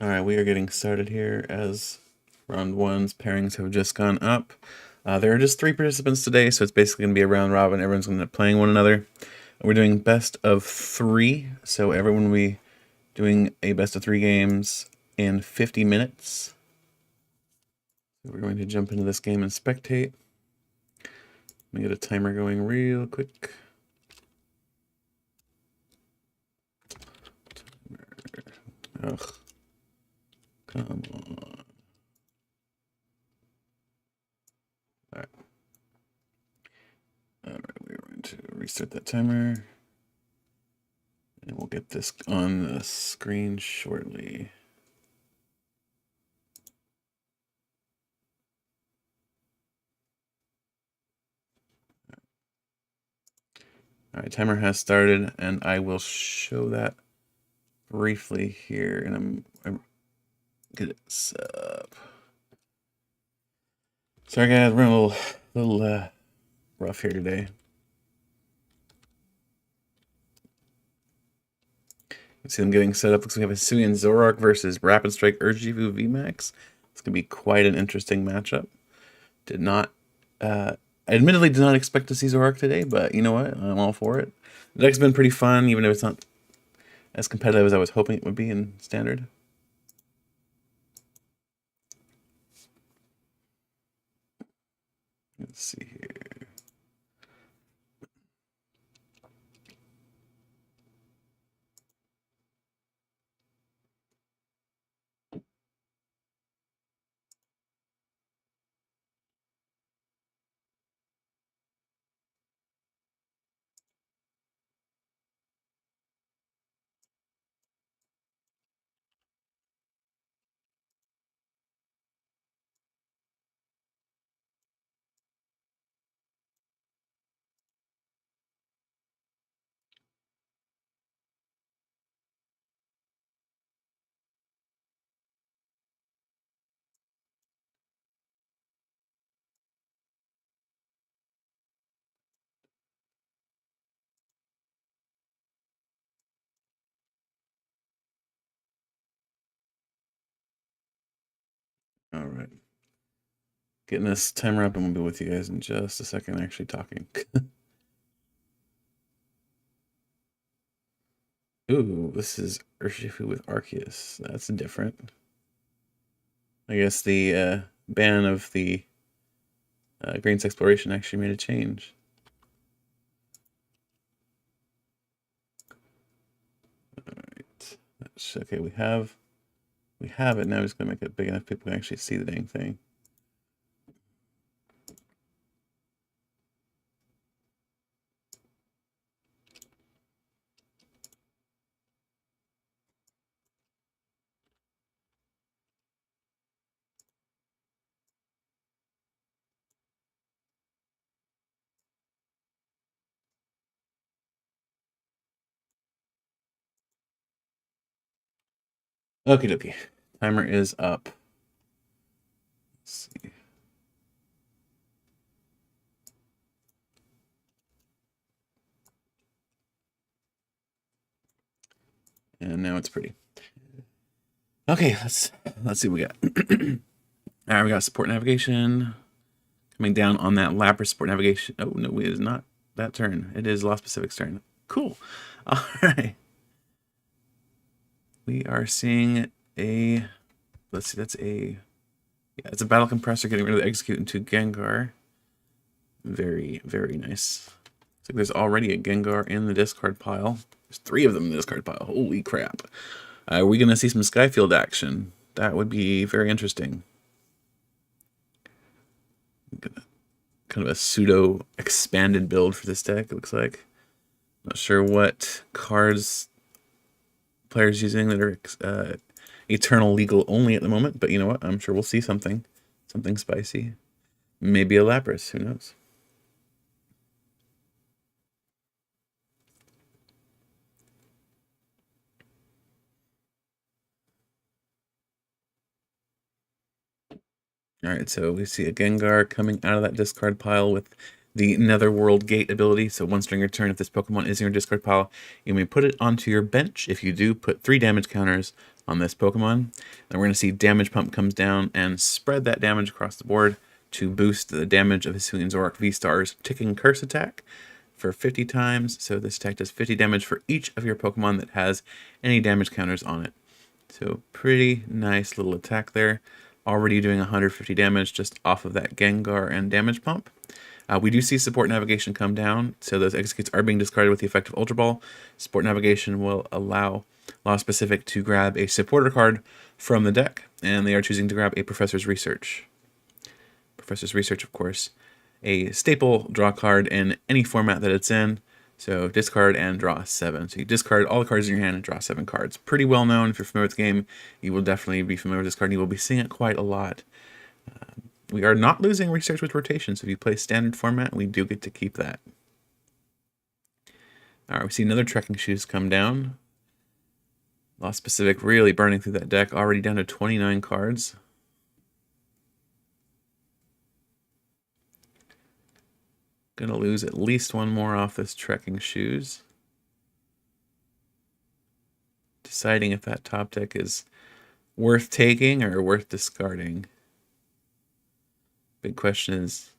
All right, we are getting started here as round one's pairings have just gone up. There are just 3 participants today, so it's basically going to be a round robin. Everyone's going to be playing one another. We're doing best of 3, so everyone will be doing a best of 3 games in 50 minutes. So we're going to jump into this game and spectate. Let me get a timer going real quick. Ugh. Come on. Alright. Alright, we're going to restart that timer. And we'll get this on the screen shortly. All right, timer has started, and I will show that briefly here, and I'm get it set up. Sorry guys, we're a little rough here today. Let's see them getting set up. Looks like we have Hisuian Zoroark versus Rapid Strike Urshifu VMAX. It's gonna be quite an interesting matchup. I admittedly did not expect to see Zoroark today, but you know what? I'm all for it. The deck's been pretty fun, even if it's not as competitive as I was hoping it would be in Standard. Let's see here. All right. Getting this timer up, and we'll be with you guys in just a second, actually talking. Ooh, this is Urshifu with Arceus. That's different. I guess the ban of the Green's Exploration actually made a change. Alright. Okay, we have it. Now just gonna make it big enough people can actually see the dang thing. Okie dokie. Timer is up. Let's see. And now it's pretty. Okay, let's see what we got. All right, we got support navigation coming down on that Lapras support navigation. Oh no, it is not that turn. It is Lost Pacific's turn. Cool. All right. We are seeing a. Let's see. That's a. Yeah, it's a battle compressor getting rid of the execute into Gengar. Very, very nice. Looks like there's already a Gengar in the discard pile. There's 3 of them in the discard pile. Holy crap. Are we going to see some Skyfield action? That would be very interesting. Kind of a pseudo expanded build for this deck, it looks like. Not sure what cards players using that are Eternal legal only at the moment, but you know what? I'm sure we'll see something spicy. Maybe a Lapras, who knows? Alright, so we see a Gengar coming out of that discard pile with the Netherworld Gate ability. So once during your turn, if this Pokemon is in your discard pile, you may put it onto your bench. If you do, put 3 damage counters on this Pokemon. Then we're going to see Damage Pump comes down and spread that damage across the board to boost the damage of Hisuian Zoroark V-Star's Ticking Curse attack for 50 times. So this attack does 50 damage for each of your Pokemon that has any damage counters on it. So pretty nice little attack there. Already doing 150 damage just off of that Gengar and Damage Pump. We do see Support Navigation come down, so those executes are being discarded with the effect of Ultra Ball. Support Navigation will allow Law Specific to grab a supporter card from the deck, and they are choosing to grab a Professor's Research. Professor's Research, of course, a staple draw card in any format that it's in. So discard and draw 7. So you discard all the cards in your hand and draw 7 cards. Pretty well known. If you're familiar with the game, you will definitely be familiar with this card, and you will be seeing it quite a lot. We are not losing research with rotation, so if you play standard format, we do get to keep that. Alright, we see another Trekking Shoes come down. Law Specific really burning through that deck, already down to 29 cards. Gonna lose at least one more off this Trekking Shoes. Deciding if that top deck is worth taking or worth discarding. Big question is,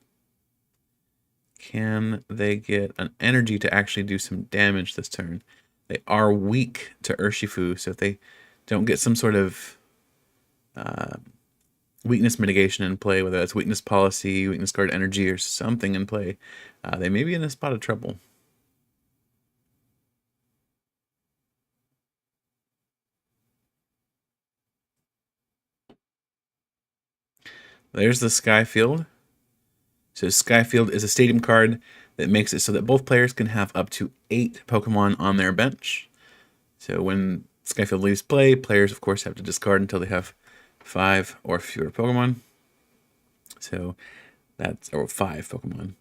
can they get an energy to actually do some damage this turn? They are weak to Urshifu, so if they don't get some sort of weakness mitigation in play, whether that's weakness policy, weakness card energy, or something in play, they may be in a spot of trouble. There's the Skyfield. So Skyfield is a stadium card that makes it so that both players can have up to 8 Pokemon on their bench. So when Skyfield leaves play, players of course have to discard until they have 5 or fewer Pokemon. So that's, or 5 Pokemon.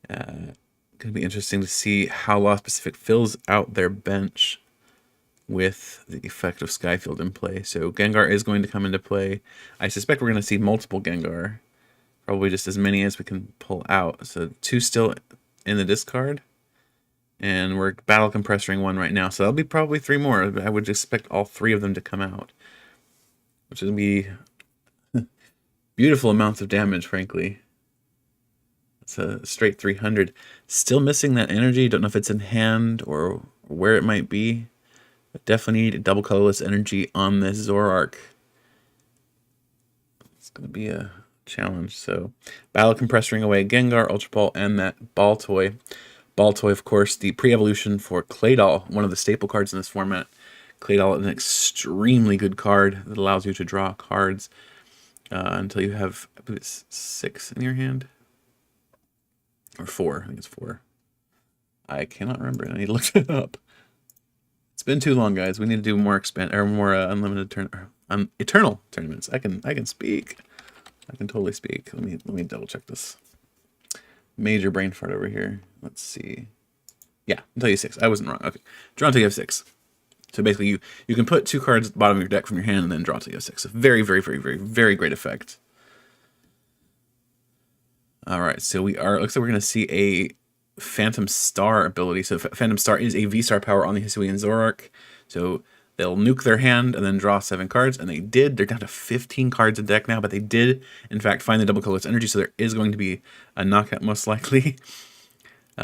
Going to be interesting to see how Law Specific fills out their bench with the effect of Skyfield in play. So Gengar is going to come into play. I suspect we're going to see multiple Gengar. Probably just as many as we can pull out. So 2 still in the discard. And we're battle compressoring 1 right now. So that'll be probably 3 more. I would expect all 3 of them to come out. Which is going to be beautiful amounts of damage, frankly. It's a straight 300. Still missing that energy. Don't know if it's in hand or where it might be. But definitely need a double colorless energy on this Zoroark. It's going to be a challenge. So battle compressoring away Gengar, Ultra Ball, and that Ball Toy. Ball Toy, of course, the pre-evolution for Claydol, one of the staple cards in this format. Claydol is an extremely good card that allows you to draw cards until you have, I believe it's 6 in your hand. Or 4, I think it's 4. I cannot remember, I need to look it up. It's been too long, guys. We need to do more unlimited eternal tournaments. I can speak. I can totally speak. Let me double check this. Major brain fart over here. Let's see. Yeah, until you have 6. I wasn't wrong. Okay, draw until you have 6. So basically, you can put 2 cards at the bottom of your deck from your hand and then draw until you have 6. A very, very, very, very, very great effect. All right, so looks like we're going to see a Phantom Star ability. So Phantom Star is a V-Star power on the Hisuian Zoroark. So they'll nuke their hand and then draw 7 cards, and they did. They're down to 15 cards in deck now, but they did, in fact, find the double colorless energy, so there is going to be a knockout most likely.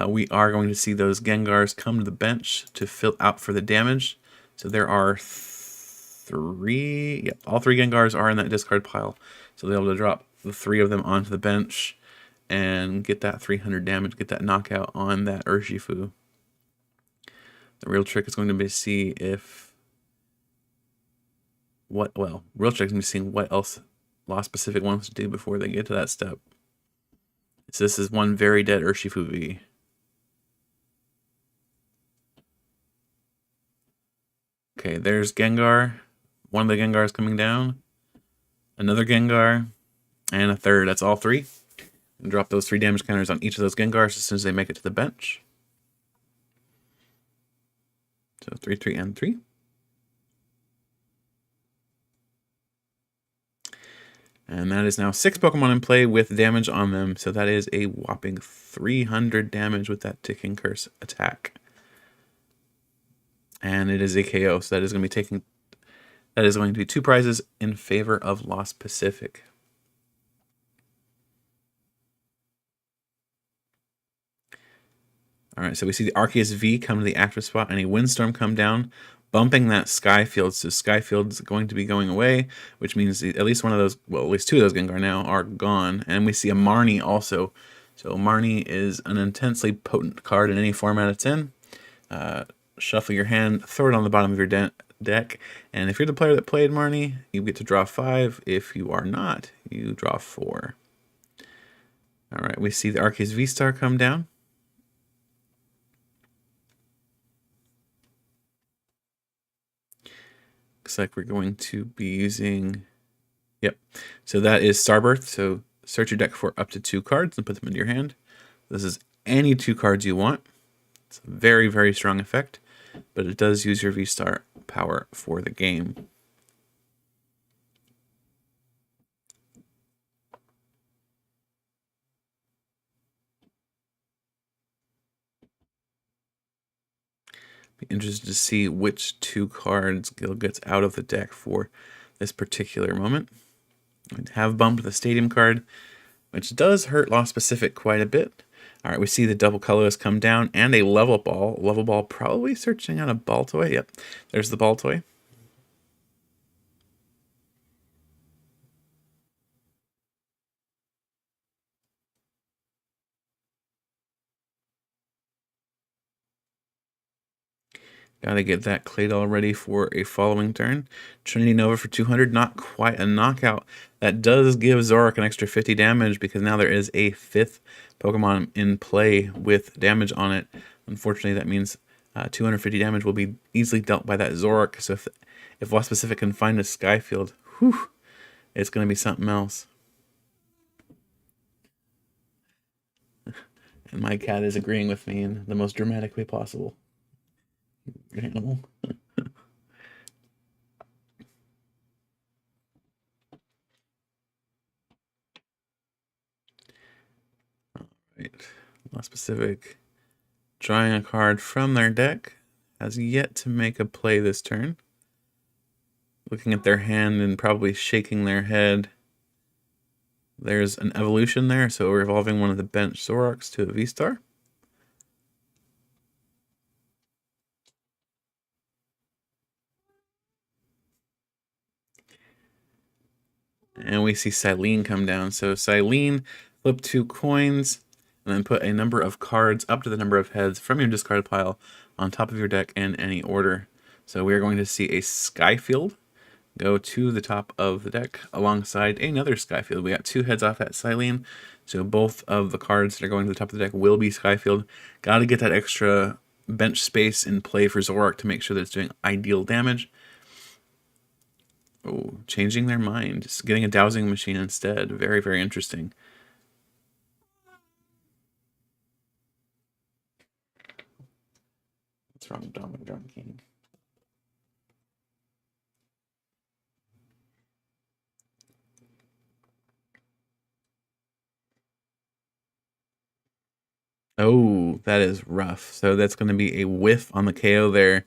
We are going to see those Gengars come to the bench to fill out for the damage. So there are 3, yep, all 3 Gengars are in that discard pile. So they'll be able to drop the 3 of them onto the bench and get that 300 damage, get that knockout on that Urshifu. The real trick is going to be to see if real trick is going to be seeing what else Law Specific wants to do before they get to that step. So this is one very dead Urshifu V. Okay, there's Gengar. One of the Gengars coming down. Another Gengar. And a third. That's all 3. And drop those 3 damage counters on each of those Gengars as soon as they make it to the bench. So 3, 3, and 3. And that is now 6 Pokemon in play with damage on them. So that is a whopping 300 damage with that Ticking Curse attack. And it is a KO, so that is going to be taking That is going to be 2 prizes in favor of Lost Pacific. All right, so we see the Arceus V come to the active spot and a Windstorm come down, bumping that Skyfield. So Skyfield's going to be going away, which means at least one of those, well, at least 2 of those Gengar now are gone. And we see a Marnie also. So Marnie is an intensely potent card in any format it's in. Shuffle your hand, throw it on the bottom of your deck, and if you're the player that played Marnie, you get to draw 5. If you are not, you draw 4. All right, we see the Arceus V-Star come down. Looks like we're going to be using, yep, so that is Starbirth. So search your deck for up to 2 cards and put them into your hand. This is any 2 cards you want. It's a very, very strong effect, but it does use your V-Star power for the game. Be interested to see which 2 cards Gil gets out of the deck for this particular moment. We have bumped the Stadium card, which does hurt Lost Pacific quite a bit. All right, we see the double colorless come down and a level ball. Level ball probably searching on a ball toy. Yep, there's the ball toy. Gotta get that Claydol ready for a following turn. Trinity Nova for 200, not quite a knockout. That does give Zoroark an extra 50 damage because now there is a 5th Pokemon in play with damage on it. Unfortunately, that means 250 damage will be easily dealt by that Zoroark. So if Lost Pacific can find a Skyfield, whew, it's going to be something else. And my cat is agreeing with me in the most dramatic way possible. Animal. Right. Lost Pacific drawing a card from their deck, has yet to make a play this turn. Looking at their hand and probably shaking their head. There's an evolution there, so we're evolving one of the bench Zoroarks to a V-Star. And we see Silene come down. So Silene, flip 2 coins, and then put a number of cards up to the number of heads from your discard pile on top of your deck in any order. So we are going to see a Skyfield go to the top of the deck alongside another Skyfield. We got 2 heads off at Silene, so both of the cards that are going to the top of the deck will be Skyfield. Got to get that extra bench space in play for Zoroark to make sure that it's doing ideal damage. Oh, changing their mind. Just getting a dowsing machine instead. Very, very interesting. What's wrong with Dominic Drum King? Oh, that is rough. So that's going to be a whiff on the KO there.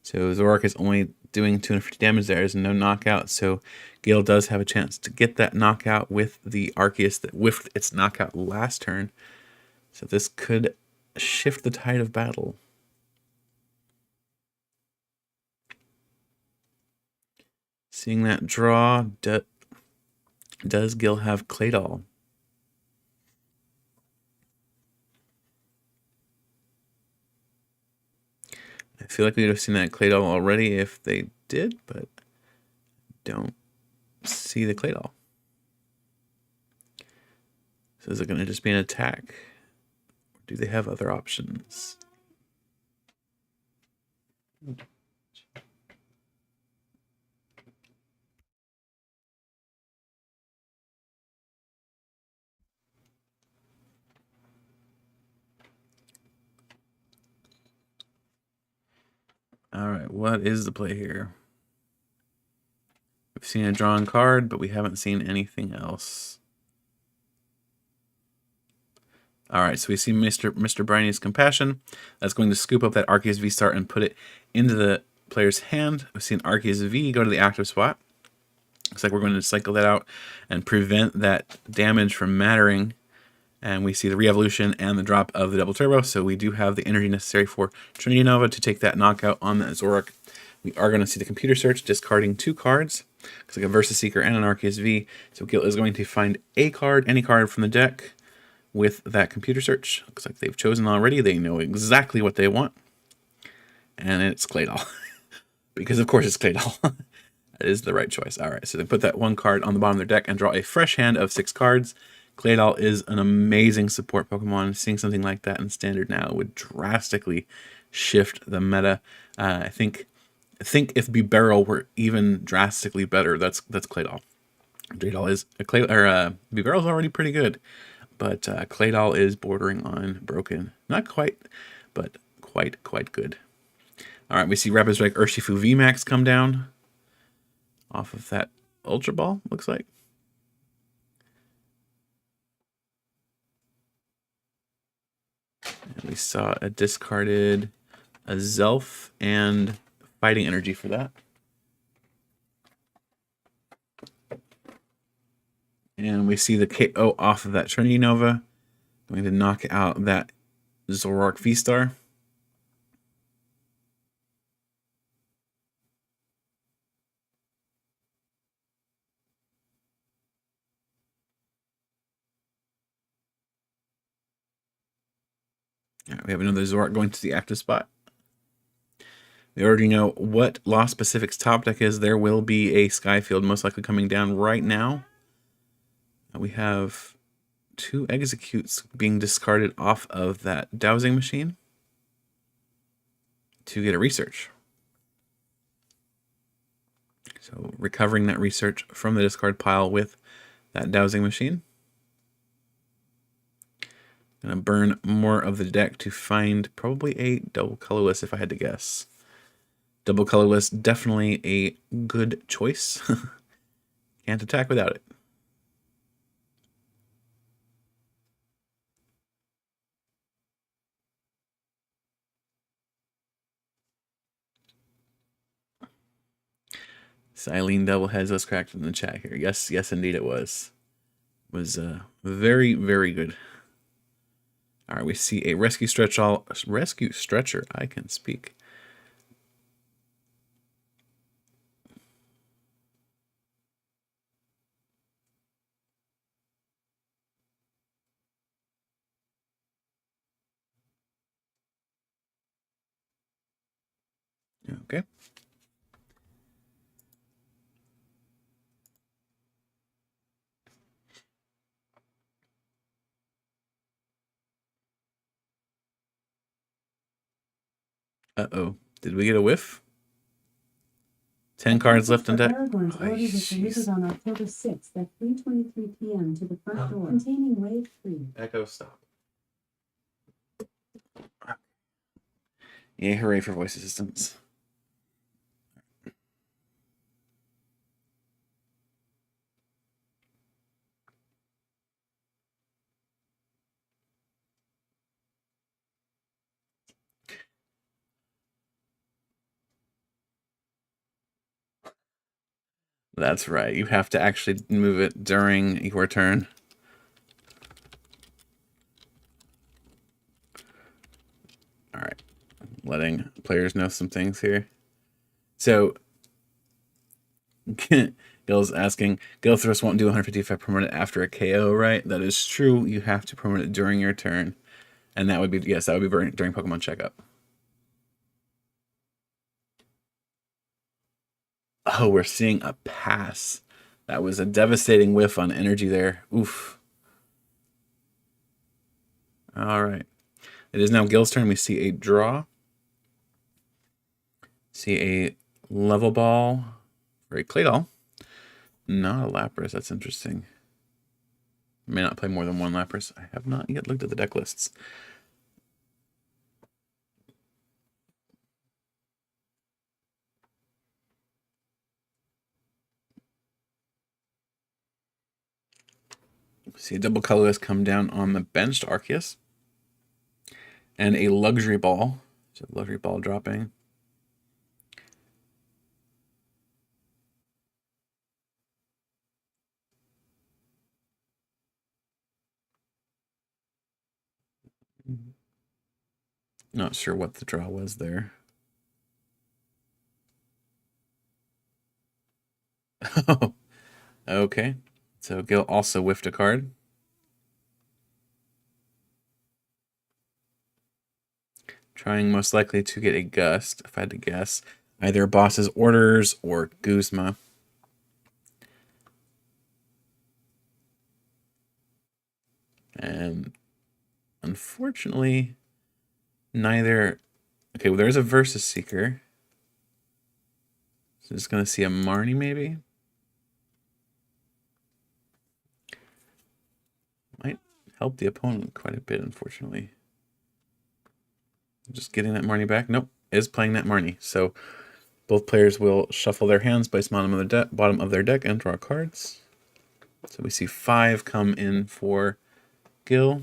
So Zoroark is only doing 250 damage there. There's no knockout. So Gale does have a chance to get that knockout with the Arceus that whiffed its knockout last turn. So this could shift the tide of battle. Seeing that draw, does Gil have Claydol? I feel like we would have seen that Claydol already if they did, but don't see the Claydol. So is it going to just be an attack? Or do they have other options? All right, what is the play here? We've seen a drawn card, but we haven't seen anything else. All right, so we see Mr. Briney's Compassion. That's going to scoop up that Arceus V-Star and put it into the player's hand. We see an Arceus V go to the active spot. Looks like we're going to cycle that out and prevent that damage from mattering. And we see the re-evolution and the drop of the double turbo. So we do have the energy necessary for Trinity Nova to take that knockout on that Zoroark. We are going to see the computer search discarding 2 cards. Looks like a Versus Seeker and an Arceus V. So Gil is going to find a card, any card from the deck with that computer search. Looks like they've chosen already. They know exactly what they want. And it's Claydol. Because of course it's Claydol. That is the right choice. All right, so they put that 1 card on the bottom of their deck and draw a fresh hand of 6 cards. Claydol is an amazing support Pokemon. Seeing something like that in Standard now would drastically shift the meta. I think if Bibarel were even drastically better, that's Claydol. Claydol is Bibarel's already pretty good, but Claydol is bordering on broken. Not quite, but quite good. All right, we see Rapid Strike Urshifu VMAX come down off of that Ultra Ball, looks like. And we saw a discarded Zelf and Fighting Energy for that. And we see the KO off of that Trinity Nova. Going to knock out that Zoroark V-Star. All right, we have another Zoroark going to the active spot. We already know what Lost Pacific's top deck is. There will be a Skyfield most likely coming down right now. We have 2 Executes being discarded off of that Dowsing Machine to get a Research. So recovering that Research from the discard pile with that Dowsing Machine. Gonna burn more of the deck to find probably a double colorless if I had to guess. Double colorless, definitely a good choice. Can't attack without it. Silene Doubleheads was cracked in the chat here. Yes, indeed it was. It was very, very good. All right, we see a Rescue Stretcher. I can speak. Okay. Uh-oh. Did we get a whiff? 10 cards left in deck. Aragorn's ordered was delivered on October 6th at 3:23 p.m. to the front door, containing wave 3. Echo, stop. Yay, hooray for voice assistants. That's right. You have to actually move it during your turn. All right. Letting players know some things here. So, Gil's asking, Gil Thrust won't do 155 permanent after a KO, right? That is true. You have to permanent it during your turn. And that would be, yes, that would be during Pokemon Checkup. Oh, we're seeing a pass. That was a devastating whiff on energy there. Oof. All right. It is now Gil's turn. We see a draw. See a level ball for a Claydol. Not a Lapras. That's interesting. I may not play more than 1 Lapras. I have not yet looked at the deck lists. See a double colorless come down on the benched Arceus. And a luxury ball. So luxury ball dropping. Not sure what the draw was there. Oh, okay. So Gil also whiffed a card. Trying most likely to get a Gust, if I had to guess. Either Boss's Orders or Guzma. And unfortunately, neither. Okay, well, there's a Versus Seeker. So just going to see a Marnie, maybe? Might help the opponent quite a bit, unfortunately. Just getting that Marnie back. Nope, is playing that Marnie. So both players will shuffle their hands, place them on the bottom of their deck, and draw cards. So we see 5 come in for Gil.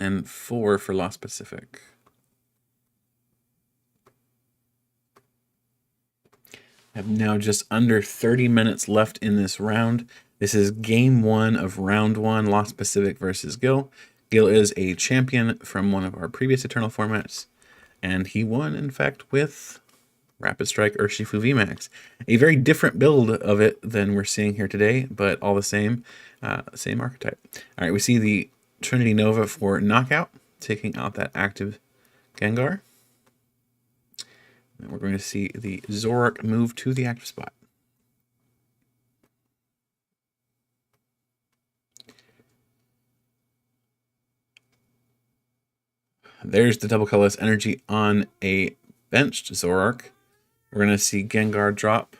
And 4 for Lost Pacific. I have now just under 30 minutes left in this round. This is game 1 of round 1, Lost Pacific versus Gil. Gil is a champion from one of our previous Eternal formats, and he won, in fact, with Rapid Strike Urshifu VMAX. A very different build of it than we're seeing here today, but all the same, same archetype. All right, we see the Trinity Nova for knockout, taking out that active Gengar. And we're going to see the Zoroark move to the active spot. There's the double colorless energy on a benched Zoroark. We're going to see Gengar drop.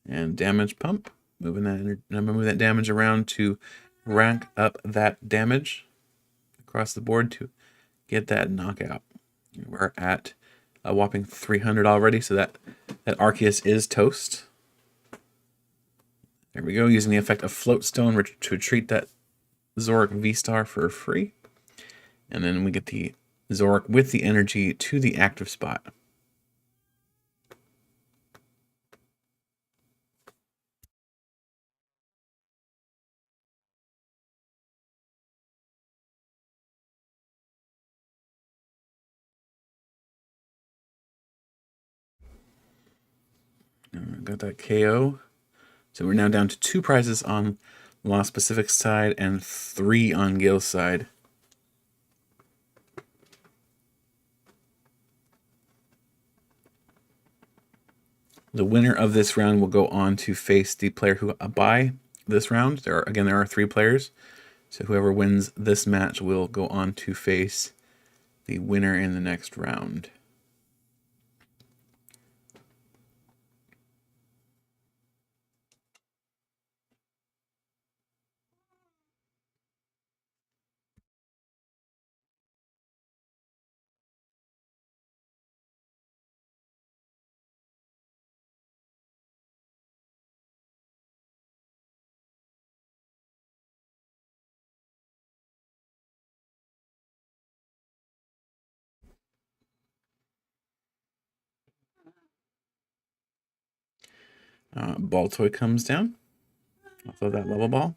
And damage pump. Moving that damage around to rank up that damage across the board to get that knockout. We're at a whopping 300 already, so that Arceus is toast. There we go, using the effect of Float Stone to treat that Zoroark V-Star for free. And then we get the Zoroark with the energy to the active spot. Got that KO. So we're now down to 2 prizes on Lost Pacific's side and 3 on Gil's side. The winner of this round will go on to face the player who by this round. There are 3 players. So whoever wins this match will go on to face the winner in the next round. Ball toy comes down off of that level ball.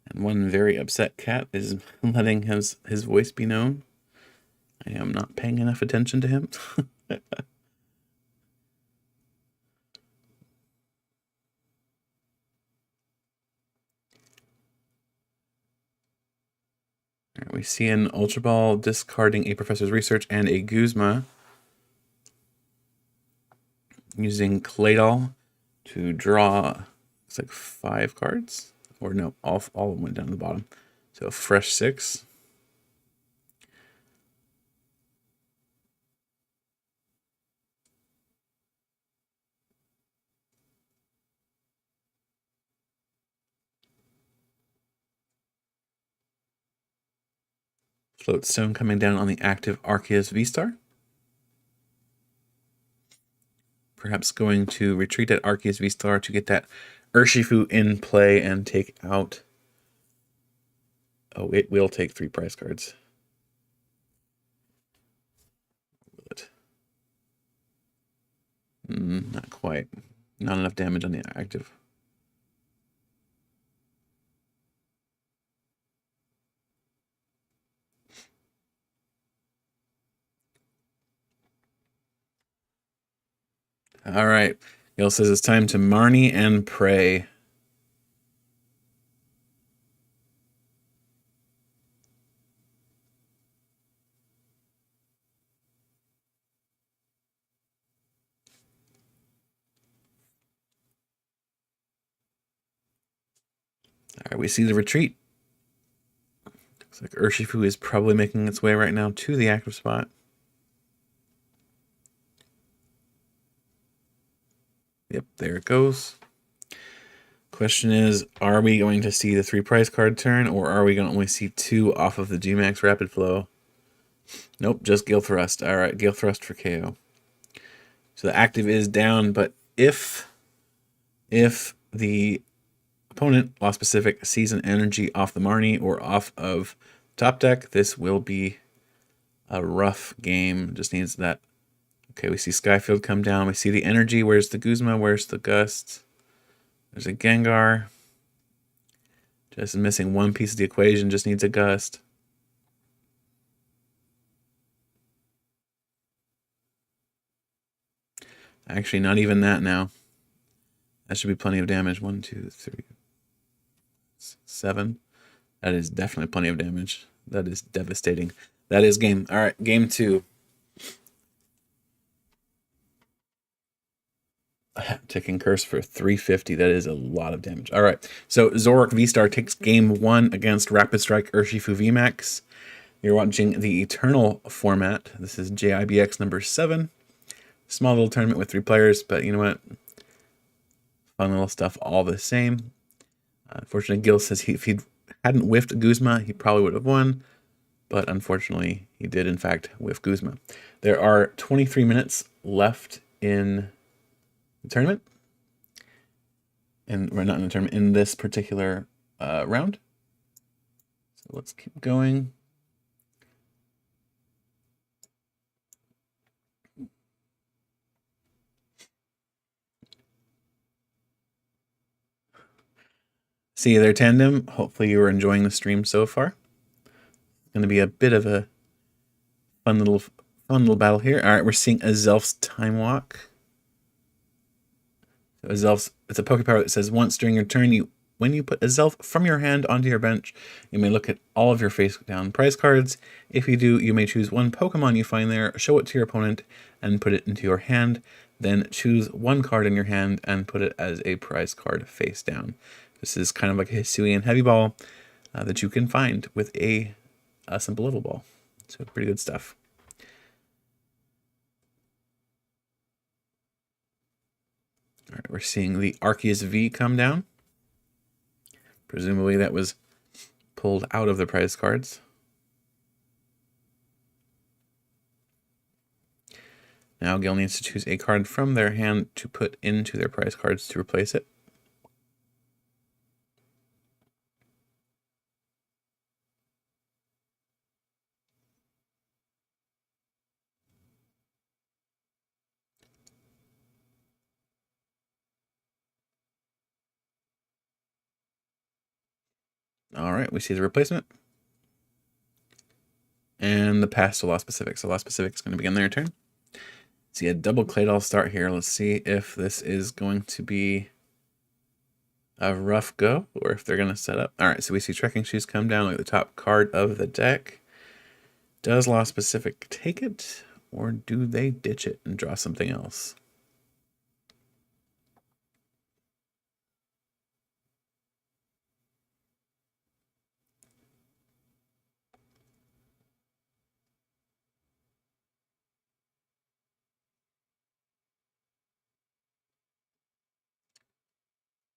And one very upset cat is letting his voice be known. I am not paying enough attention to him. All right, we see an Ultra Ball discarding a Professor's Research and a Guzma, using Claydol to draw, it's like 5 cards. Or no, all of them went down to the bottom. So a fresh 6. Floatstone coming down on the active Arceus V-Star. Perhaps going to retreat at Arceus V-Star to get that Urshifu in play and take out... Oh, it will take 3 prize cards. Will it? Not quite. Not enough damage on the active. All right. Gil says it's time to Marnie and pray. All right, we see the retreat. Looks like Urshifu is probably making its way right now to the active spot. Yep, there it goes. Question is, are we going to see the 3 prize card turn, or are we going to only see 2 off of the GMAX Rapid Flow? Nope, just Gale Thrust. All right, Gale Thrust for KO. So the active is down, but if the opponent, Law Specific, sees an energy off the Marnie or off of top deck, this will be a rough game. Just needs that. Okay, we see Skyfield come down. We see the energy. Where's the Guzma? Where's the Gust? There's a Gengar. Just missing one piece of the equation. Just needs a Gust. Actually, not even that now. That should be plenty of damage. 1, 2, 3, 7. That is definitely plenty of damage. That is devastating. That is game. All right, game 2. Ticking curse for 350. That is a lot of damage. All right, so Zoroark V-Star takes game 1 against Rapid Strike Urshifu VMAX. You're watching the Eternal format. This is JIBX number 7. Small little tournament with 3 players, but you know what? Fun little stuff all the same. Unfortunately, Gil says if he hadn't whiffed Guzma, he probably would have won. But unfortunately, he did, in fact, whiff Guzma. There are 23 minutes left in the tournament. And we're not in the tournament, in this particular round. So let's keep going. See you there, Tandem. Hopefully you are enjoying the stream so far. It's going to be a bit of a fun little battle here. All right, we're seeing Azelf's Time Walk. So Azelf's, it's a Pokepower that says once during your turn, when you put Azelf from your hand onto your bench, you may look at all of your face down prize cards. If you do, you may choose one Pokemon you find there, show it to your opponent, and put it into your hand. Then choose one card in your hand and put it as a prize card face down. This is kind of like a Hisuian Heavy Ball that you can find with a simple level ball. So pretty good stuff. All right, we're seeing the Arceus V come down. Presumably that was pulled out of the prize cards. Now Gil needs to choose a card from their hand to put into their prize cards to replace it. All right, we see the replacement. And the pass to Law Specific. So Law Specific is going to begin their turn. See a double Claydol start here. Let's see if this is going to be a rough go or if they're going to set up. All right, so we see Trekking Shoes come down like the top card of the deck. Does Law Specific take it or do they ditch it and draw something else?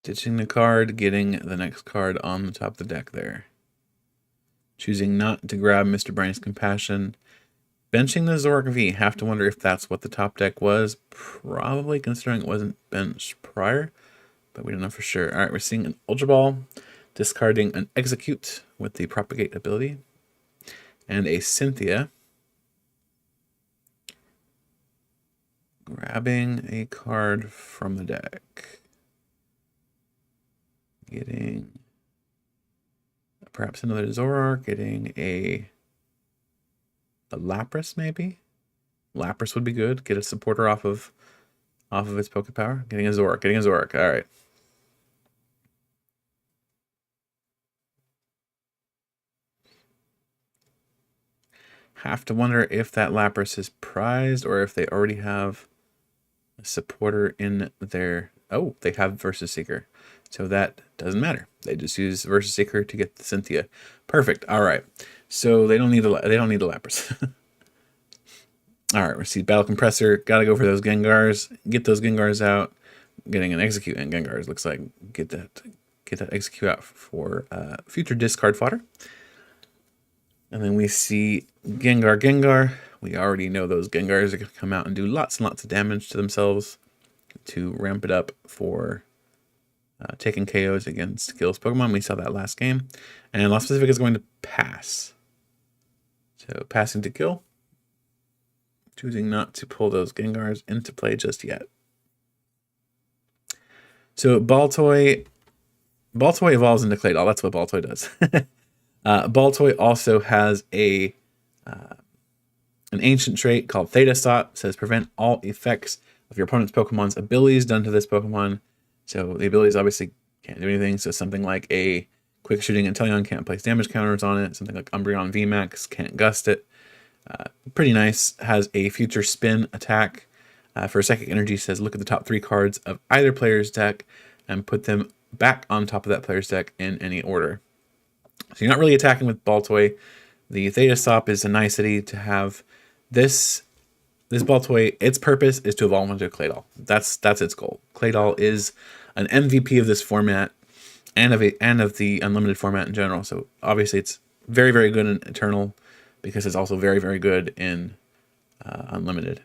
Ditching the card, getting the next card on the top of the deck there. Choosing not to grab Mr. Bright's Compassion. Benching the Zoroark V. Have to wonder if that's what the top deck was. Probably, considering it wasn't benched prior. But we don't know for sure. All right, we're seeing an Ultra Ball. Discarding an Execute with the Propagate ability. And a Cynthia. Grabbing a card from the deck. Getting perhaps another Zoroark. Getting a Lapras, maybe? Lapras would be good. Get a supporter off of its Poké Power. Getting a Zoroark. All right. Have to wonder if that Lapras is prized or if they already have a supporter in their... Oh, they have Versus Seeker. So that doesn't matter. They just use Versus Seeker to get the Cynthia. Perfect. All right. So they don't need the Lapras. All right, we see Battle Compressor. Got to go for those Gengars. Get those Gengars out. Getting an Execute and Gengars looks like get that Execute out for future discard fodder. And then we see Gengar. We already know those Gengars are going to come out and do lots and lots of damage to themselves to ramp it up for taking KOs against Gill's Pokemon. We saw that last game. And Lost Pacific is going to pass. So passing to Gill. Choosing not to pull those Gengars into play just yet. So Baltoy evolves into Claydol. That's what Baltoy does. Baltoy also has an ancient trait called Theta Stop. Says prevent all effects of your opponent's Pokemon's abilities done to this Pokemon. So the abilities obviously can't do anything. So something like a Quick Shooting Inteleon can't place damage counters on it. Something like Umbreon VMAX can't gust it. Pretty nice. Has a future spin attack for Psychic Energy. Says look at the top 3 cards of either player's deck and put them back on top of that player's deck in any order. So you're not really attacking with Baltoy. The Theta Stop is a nicety to have. This Baltoy, its purpose is to evolve into a Claydol. That's its goal. Claydol is an MVP of this format and of the unlimited format in general. So obviously it's very, very good in Eternal, because it's also very, very good in Unlimited.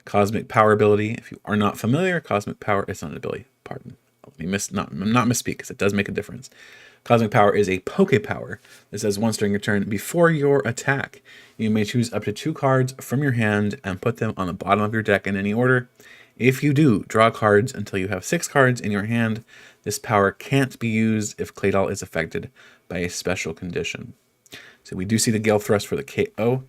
Cosmic Power ability. If you are not familiar, Cosmic Power is not an ability. Pardon. Let me not misspeak, because it does make a difference. Cosmic Power is a Poké Power that says once during your turn, before your attack, you may choose up to 2 cards from your hand and put them on the bottom of your deck in any order. If you do, draw cards until you have 6 cards in your hand. This power can't be used if Claydol is affected by a special condition. So we do see the Gale Thrust for the KO.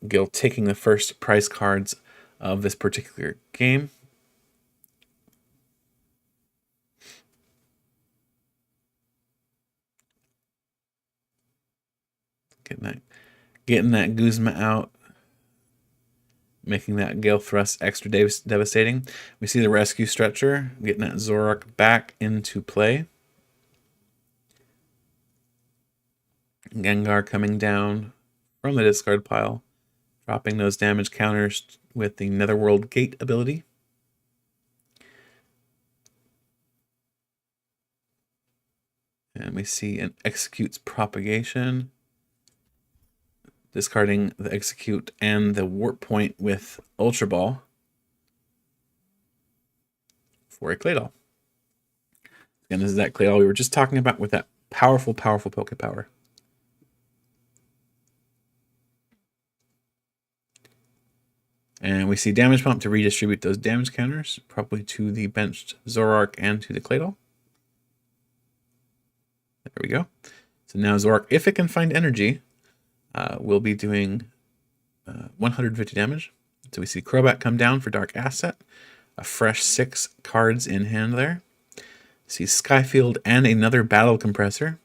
Gale taking the first prize cards of this particular game. Getting that Guzma out. Making that Gale Thrust extra devastating. We see the Rescue Stretcher. Getting that Zoroark back into play. Gengar coming down from the discard pile, dropping those damage counters with the Netherworld Gate ability. And we see an Execute's Propagation, discarding the Execute and the Warp Point with Ultra Ball for a Claydol. Again, this is that Claydol we were just talking about with that powerful, powerful Poké Power. And we see Damage Pump to redistribute those damage counters, probably to the benched Zoroark and to the Claydol. There we go. So now Zoroark, if it can find energy, will be doing 150 damage. So we see Crobat come down for Dark Asset. A fresh 6 cards in hand there. See Skyfield and another Battle Compressor.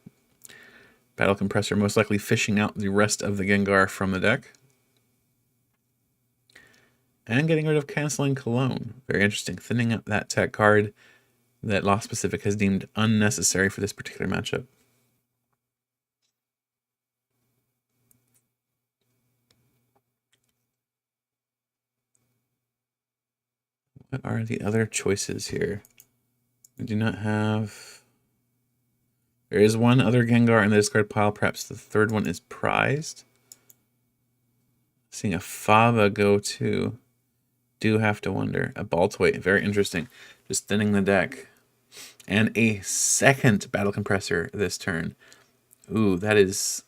Battle Compressor most likely fishing out the rest of the Gengar from the deck. And getting rid of Canceling Cologne. Very interesting. Thinning up that tech card that Lost Pacific has deemed unnecessary for this particular matchup. What are the other choices here? We do not have... There is one other Gengar in the discard pile. Perhaps the third one is prized. Seeing a Fava go to... Do have to wonder. A Baltoy, very interesting. Just thinning the deck. And a second Battle Compressor this turn. Ooh, that is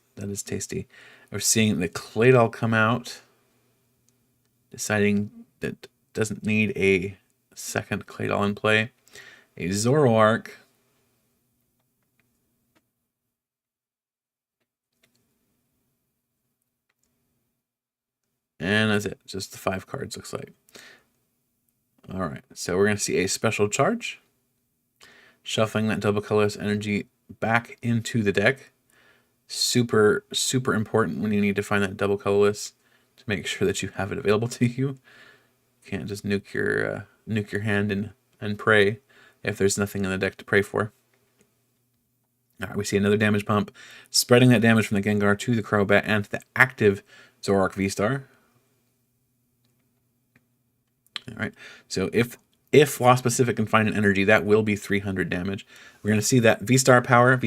tasty. We're seeing the Claydol come out. deciding that doesn't need a second Claydol in play. A Zoroark. And that's it. Just the 5 cards, looks like. All right, so we're going to see a special charge. Shuffling that double colorless energy back into the deck. Super, super important when you need to find that double colorless to make sure that you have it available to you. You can't just nuke your hand and pray if there's nothing in the deck to pray for. All right, we see another damage pump, spreading that damage from the Gengar to the Crobat and to the active Zoroark V-Star. All right, so if Lost Pacific can find an energy, that will be 300 damage. We're going to see that V-Star power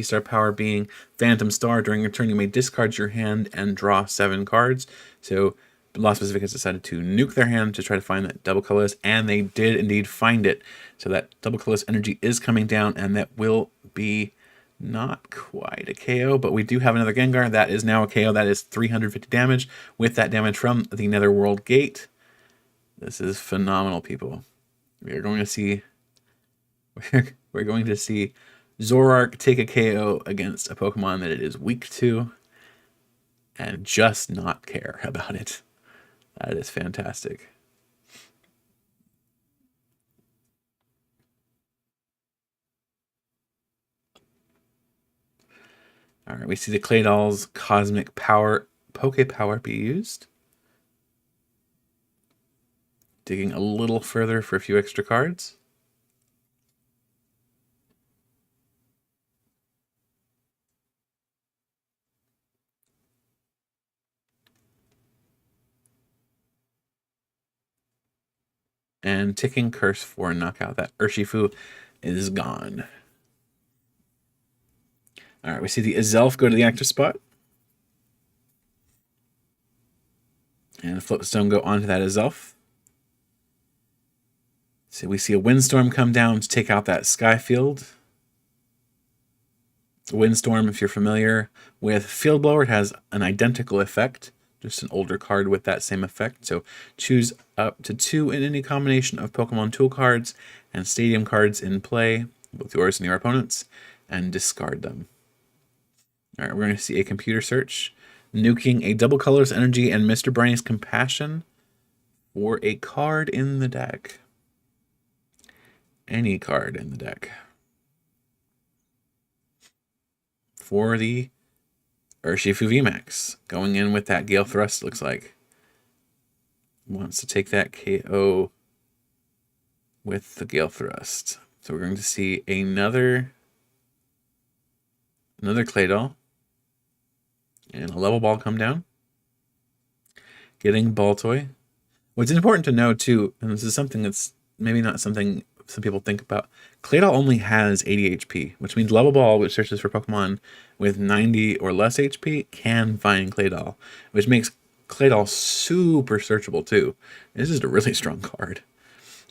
being Phantom Star. During your turn, you may discard your hand and draw 7 cards. So Lost Pacific has decided to nuke their hand to try to find that double colorless, and they did indeed find it. So that double colorless energy is coming down, and that will be not quite a KO, but we do have another Gengar. That is now a KO. That is 350 damage with that damage from the Netherworld Gate. This is phenomenal, people. We're going to see Zoroark take a KO against a Pokemon that it is weak to and just not care about it. That is fantastic. All right, we see the Claydol's Cosmic Power, Poke Power be used. Digging a little further for a few extra cards. And ticking Curse for a knockout. That Urshifu is gone. All right, we see the Azelf go to the active spot. And the Flipstone go onto that Azelf. So we see a Windstorm come down to take out that Skyfield. Windstorm, if you're familiar with Field Blower, it has an identical effect. Just an older card with that same effect. So choose up to 2 in any combination of Pokemon Tool cards and Stadium cards in play, both yours and your opponent's, and discard them. All right, we're going to see a computer search, nuking a double colorless energy and Mr. Brainy's Compassion for a card in the deck. Any card in the deck. For the Urshifu VMAX, going in with that Gale Thrust, looks like. Wants to take that KO with the Gale Thrust. So we're going to see another Claydol. And a level ball come down. Getting Baltoy. What's important to know, too, and this is something that's maybe not something some people think about, Claydol only has 80 HP, which means Level Ball, which searches for Pokemon with 90 or less HP, can find Claydol, which makes Claydol super searchable, too. This is a really strong card.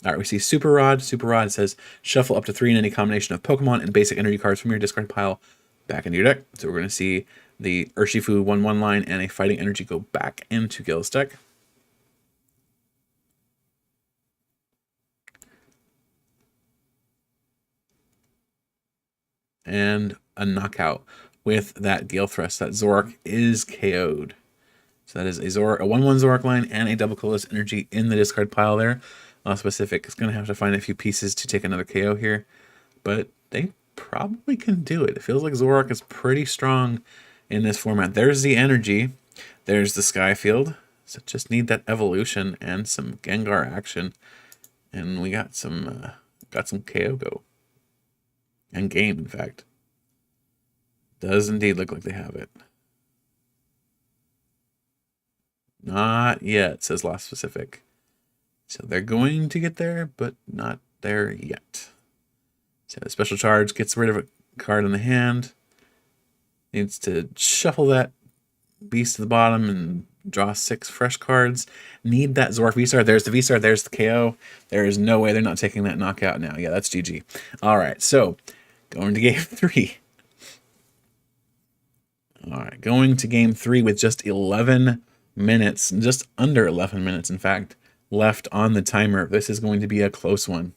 All right, we see Super Rod. Super Rod says, shuffle up to 3 in any combination of Pokemon and basic energy cards from your discard pile back into your deck. So we're going to see the Urshifu 1/1 line and a Fighting Energy go back into Gil's deck. And a knockout with that Gale Thrust. That Zoroark is KO'd. So that is a 1/1 Zoroark line and a double colorless energy in the discard pile there. Lost Pacific is going to have to find a few pieces to take another KO here, but they probably can do it. It feels like Zoroark is pretty strong in this format. There's the energy. There's the Skyfield. So just need that evolution and some Gengar action. And we got some KO go. And game, in fact. Does indeed look like they have it. Not yet, says Lost Pacific. So they're going to get there, but not there yet. So the special charge gets rid of a card in the hand. Needs to shuffle that beast to the bottom and draw 6 fresh cards. Need that Zoroark V-Star. There's the V-Star. There's the KO. There is no way they're not taking that knockout now. Yeah, that's GG. All right, so going to game 3. All right, going to game 3 with just 11 minutes, just under 11 minutes, in fact, left on the timer. This is going to be a close one.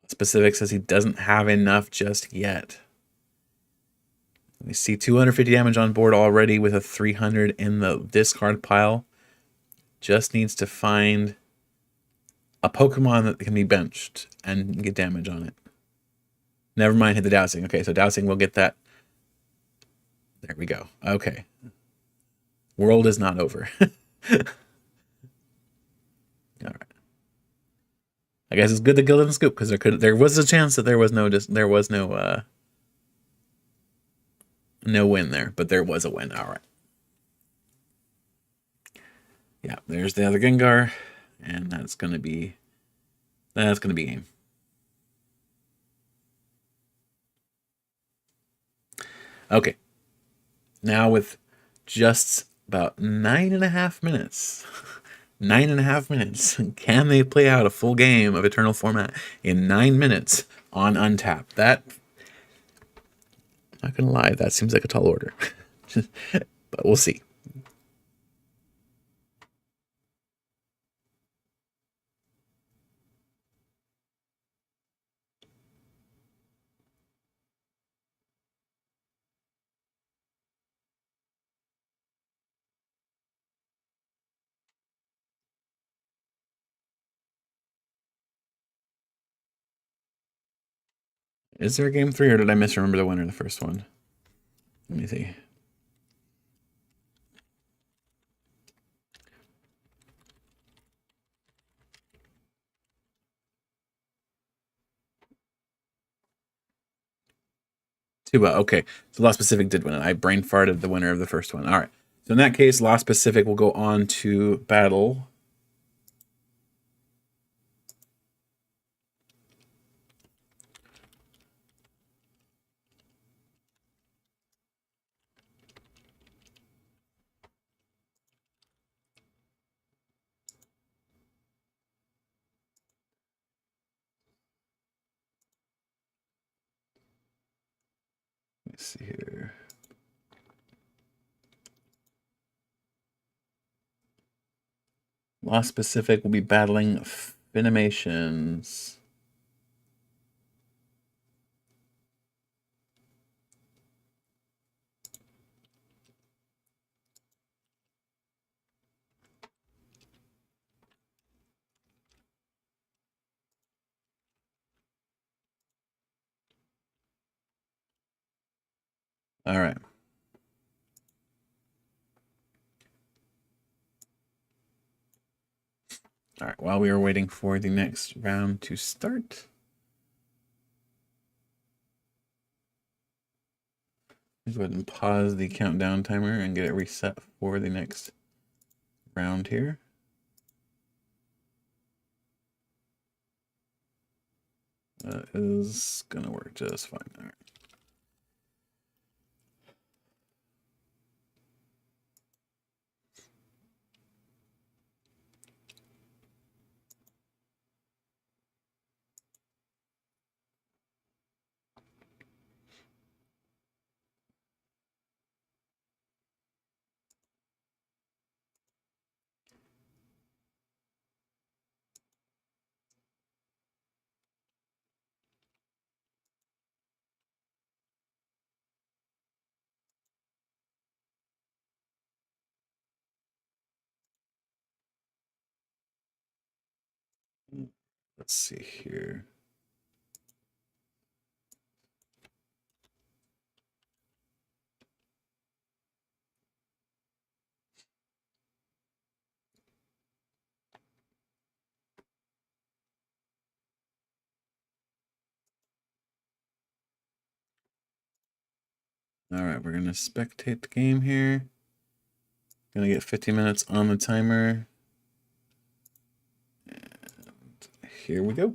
Specific says he doesn't have enough just yet. We see 250 damage on board already with a 300 in the discard pile. Just needs to find a Pokemon that can be benched and get damage on it. Never mind, hit the dousing. Okay, so dousing will get that. There we go. Okay. World is not over. All right. I guess it's good the guild didn't scoop because there was a chance that there was no no win there, but there was a win. All right. Yeah, there's the other Gengar, and that's gonna be game. Okay. Now with just about 9.5 minutes. 9.5 minutes. Can they play out a full game of Eternal Format in 9 minutes on Untap? That, I'm not gonna lie, that seems like a tall order. But we'll see. Is there a game 3 or did I misremember the winner of the first one? Let me see. Tuba, okay. So Lost Pacific did win it. I brain farted the winner of the first one. All right. So in that case, Lost Pacific will go on to battle. Let's see here. Lost Pacific will be battling Finimations. All right. All right, while we are waiting for the next round to start, let's go ahead and pause the countdown timer and get it reset for the next round here. That is gonna work just fine. All right. Let's see here. All right, we're gonna spectate the game here. Gonna get 50 minutes on the timer. And here we go.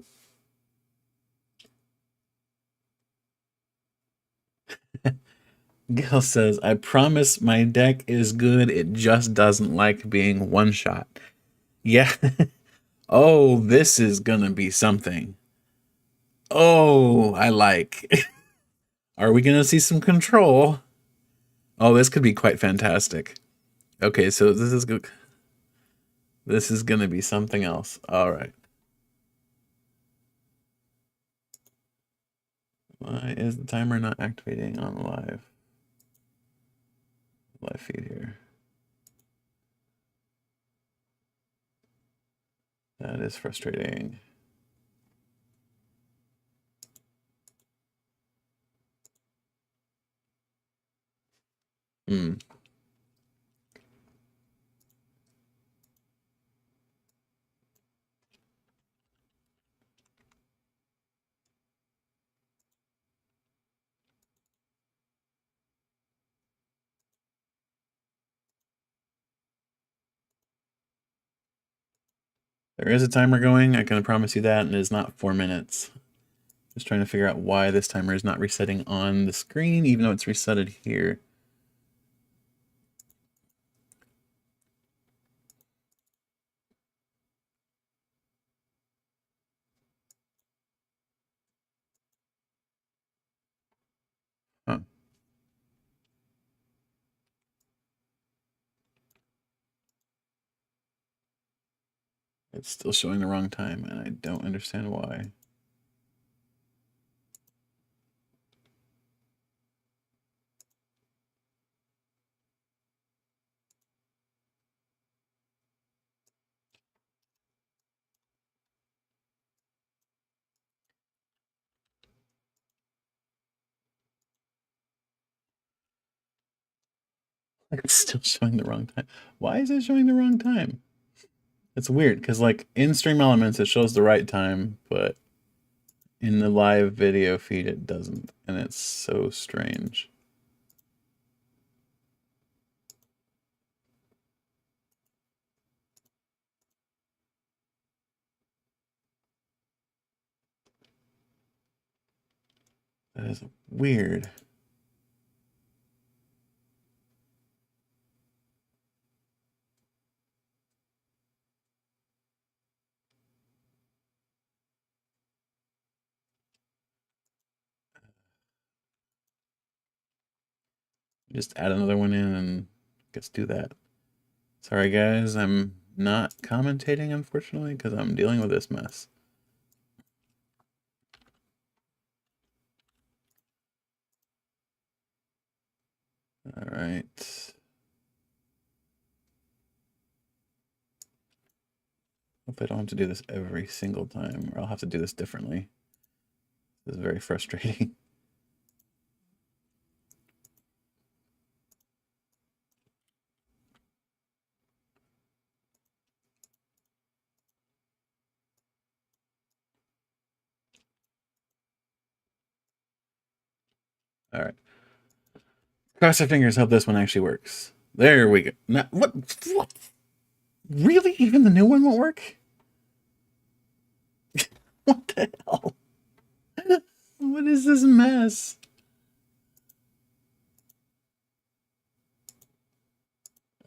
Gil says, I promise my deck is good. It just doesn't like being one shot. Yeah. Oh, this is gonna be something. Oh, I like. Are we gonna see some control? Oh, this could be quite fantastic. Okay, so this is good. This is gonna be something else. All right. Why is the timer not activating on live feed here? That is frustrating. Hmm. There is a timer going, I can promise you that, and it is not 4 minutes. Just trying to figure out why this timer is not resetting on the screen, even though it's resetted here. Huh. It's still showing the wrong time, and I don't understand why. It's still showing the wrong time. Why is it showing the wrong time? It's weird, because like in Stream Elements it shows the right time, but in the live video feed it doesn't, and it's so strange. That is weird. Just add another one in and let's do that. Sorry guys, I'm not commentating unfortunately because I'm dealing with this mess. All right. Hope I don't have to do this every single time, or I'll have to do this differently. This is very frustrating. All right. Cross our fingers, hope this one actually works. There we go. Now, what? Really? Even the new one won't work? What the hell? What is this mess?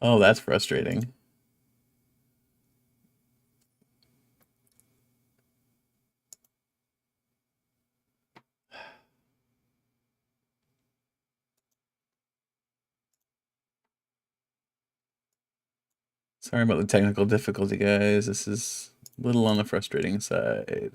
Oh, that's frustrating. Sorry about the technical difficulty, guys. This is a little on the frustrating side.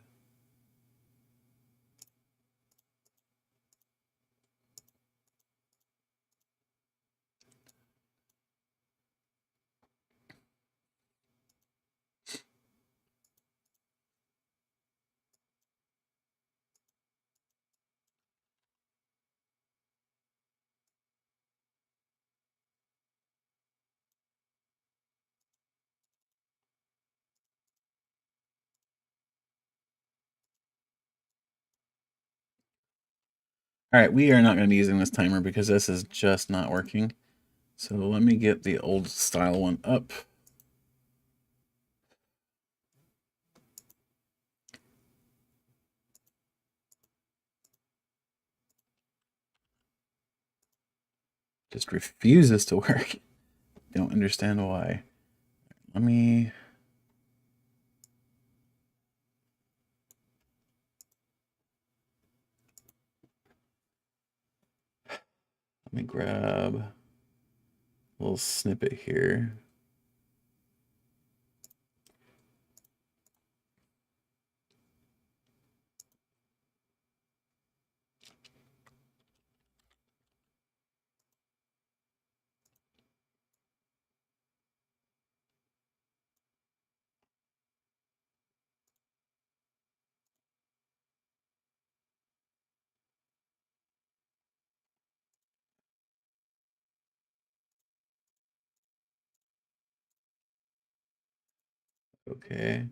All right, we are not going to be using this timer because this is just not working. So let me get the old style one up. Just refuses to work. Don't understand why. Let me grab a little snippet here. Okay.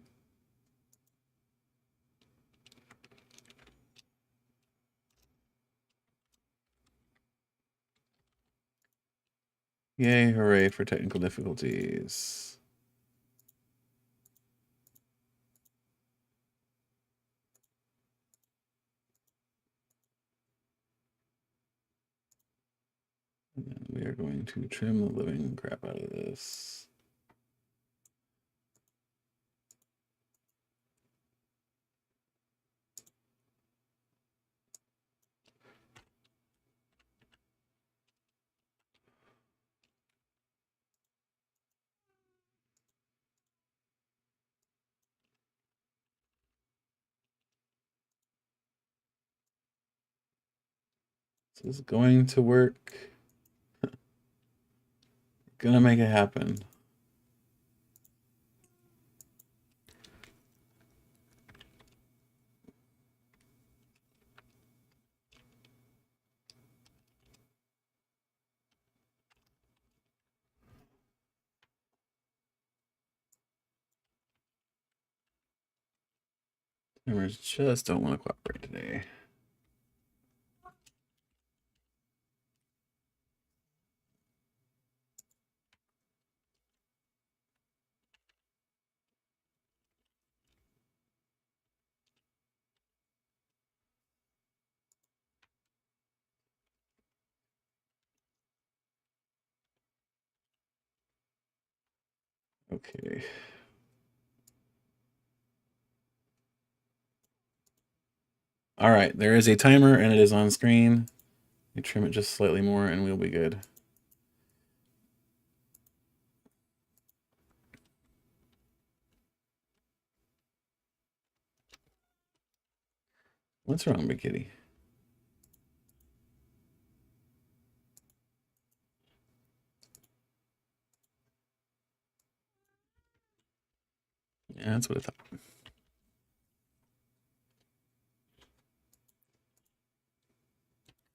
Yay, hooray for technical difficulties. And then we are going to trim the living crap out of this. This is going to work. Gonna make it happen. Timers just don't want to cooperate today. Okay. All right, there is a timer and it is on screen. We trim it just slightly more and we'll be good. What's wrong, Big Kitty? Yeah, that's what I thought.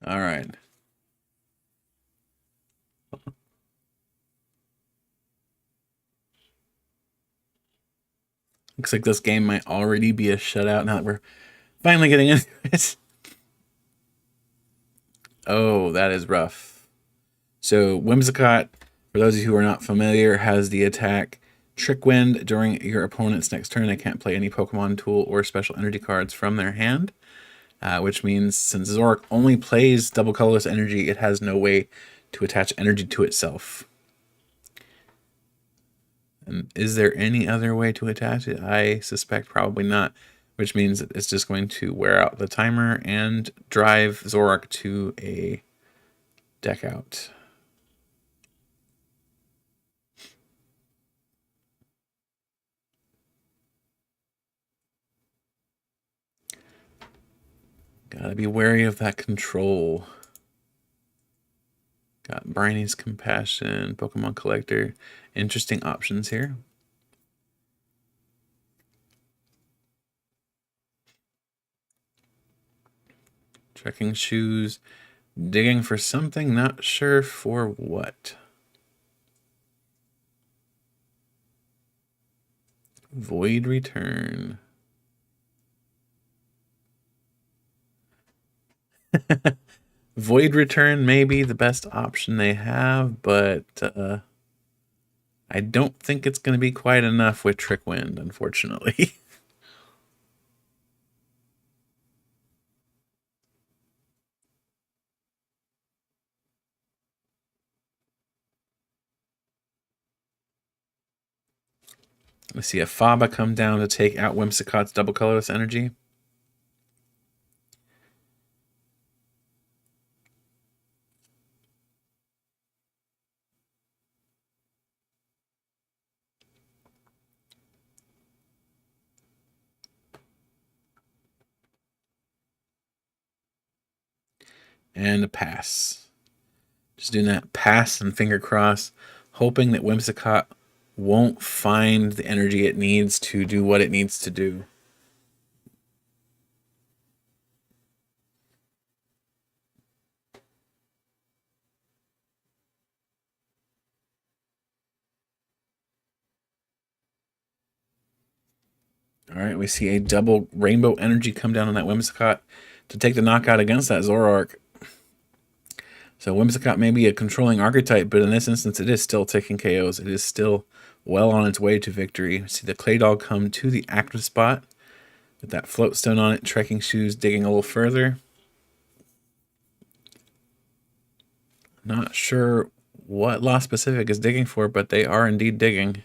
All right. Looks like this game might already be a shutout now that we're finally getting into it. Oh, that is rough. So Whimsicott, for those of you who are not familiar, has the attack Trick Wind. During your opponent's next turn, they can't play any Pokemon tool or special energy cards from their hand, which means since Zoroark only plays double colorless energy, it has no way to attach energy to itself. And is there any other way to attach it? I suspect probably not, which means it's just going to wear out the timer and drive Zoroark to a deck out. Gotta be wary of that control. Got Briney's Compassion, Pokemon Collector. Interesting options here. Trekking shoes. Digging for something, not sure for what. Void Return. Void Return may be the best option they have, but I don't think it's going to be quite enough with Trick Wind, unfortunately. We see a Faba come down to take out Whimsicott's double colorless energy. And a pass. Just doing that pass and finger cross, hoping that Whimsicott won't find the energy it needs to do what it needs to do. All right, we see a double rainbow energy come down on that Whimsicott to take the knockout against that Zoroark. So Whimsicott may be a controlling archetype, but in this instance, it is still taking KOs. It is still well on its way to victory. We see the Clay Doll come to the active spot with that float stone on it, trekking shoes, digging a little further. Not sure what Lost Pacific is digging for, but they are indeed digging.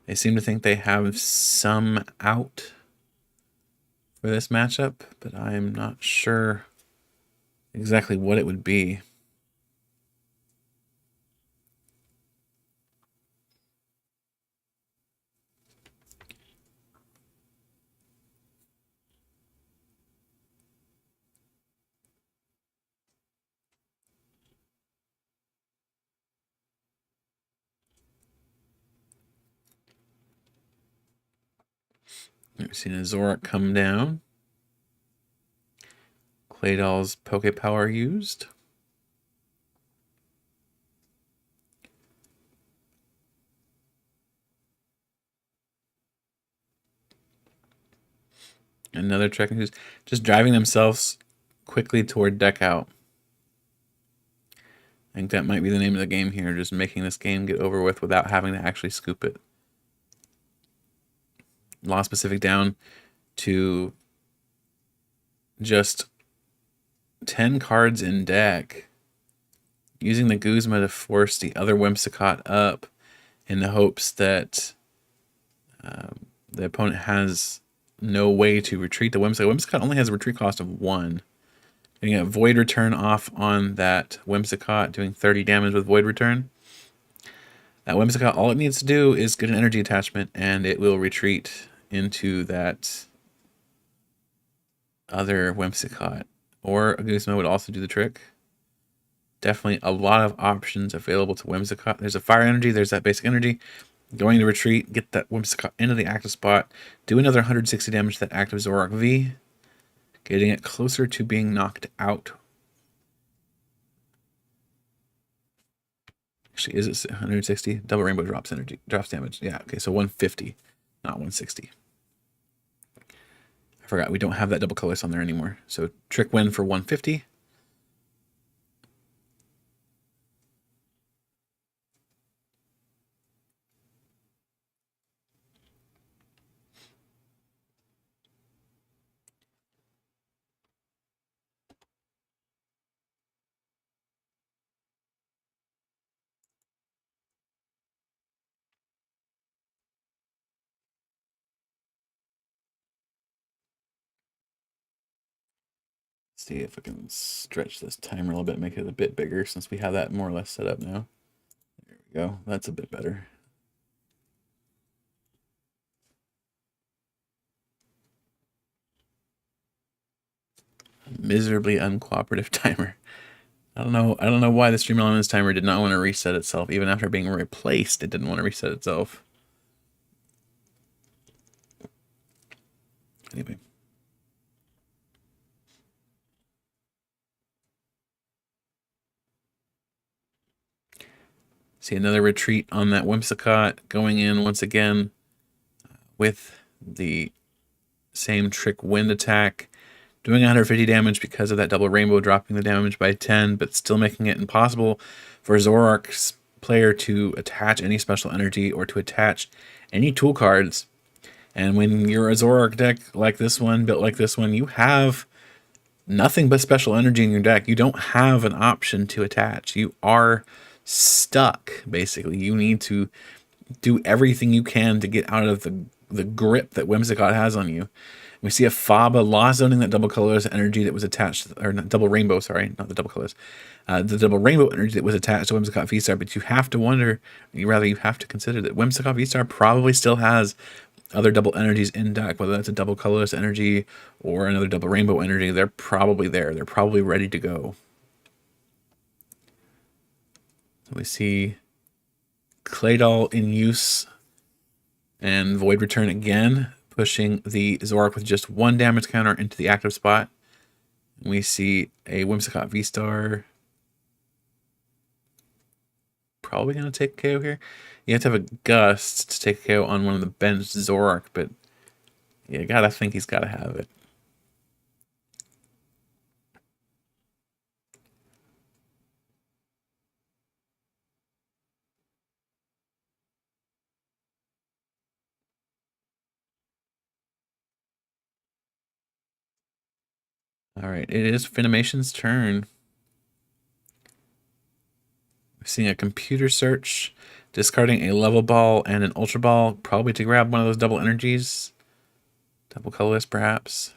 They seem to think they have some out for this matchup, but I'm not sure exactly what it would be. We've seen a Zoroark come down. Clay Doll's Poke Power used. Another trekking who's just driving themselves quickly toward deck out. I think that might be the name of the game here, just making this game get over with without having to actually scoop it. Lost Pacific down to just 10 cards in deck. Using the Guzma to force the other Whimsicott up in the hopes that the opponent has no way to retreat the Whimsicott. Whimsicott only has a retreat cost of 1. Getting a Void Return off on that Whimsicott, doing 30 damage with Void Return. That Whimsicott, all it needs to do is get an energy attachment, and it will retreat into that other Whimsicott. Or a Guzma would also do the trick. Definitely a lot of options available to Whimsicott. There's a Fire Energy, there's that basic energy. Going to retreat, get that Whimsicott into the active spot, do another 160 damage to that active Zoroark V, getting it closer to being knocked out. Actually, is it 160? Double Rainbow drops damage. Yeah, okay, so 150, not 160. I forgot we don't have that double colorless on there anymore. So trick win for 150. See if I can stretch this timer a little bit, make it a bit bigger since we have that more or less set up now. There we go. That's a bit better. Miserably uncooperative timer. I don't know why the Stream Elements timer did not want to reset itself. Even after being replaced, it didn't want to reset itself. Anyway. See another retreat on that Whimsicott, going in once again with the same trick wind attack, doing 150 damage because of that double rainbow, dropping the damage by 10, but still making it impossible for Zoroark's player to attach any special energy or to attach any tool cards. And when you're a Zoroark deck like this one, built like this one, you have nothing but special energy in your deck. You don't have an option to attach. You are stuck, basically. You need to do everything you can to get out of the grip that Whimsicott has on you. We see a Faba lost zoning that double colors energy that was attached, or not double rainbow, sorry, not the double colors. The double rainbow energy that was attached to Whimsicott V-Star, but you have to wonder, you have to consider that Whimsicott V-Star probably still has other double energies in deck, whether that's a double colorless energy or another double rainbow energy. They're probably there. They're probably ready to go. So we see Claydol in use and Void Return again, pushing the Zoroark with just 1 damage counter into the active spot. We see a Whimsicott V-Star. Probably going to take a KO here. You have to have a Gust to take a KO on one of the benched Zoroark, but you gotta think he's got to have it. All right, it is Finimation's turn. We're seeing a computer search, discarding a level ball and an ultra ball, probably to grab one of those double energies. Double colorless, perhaps.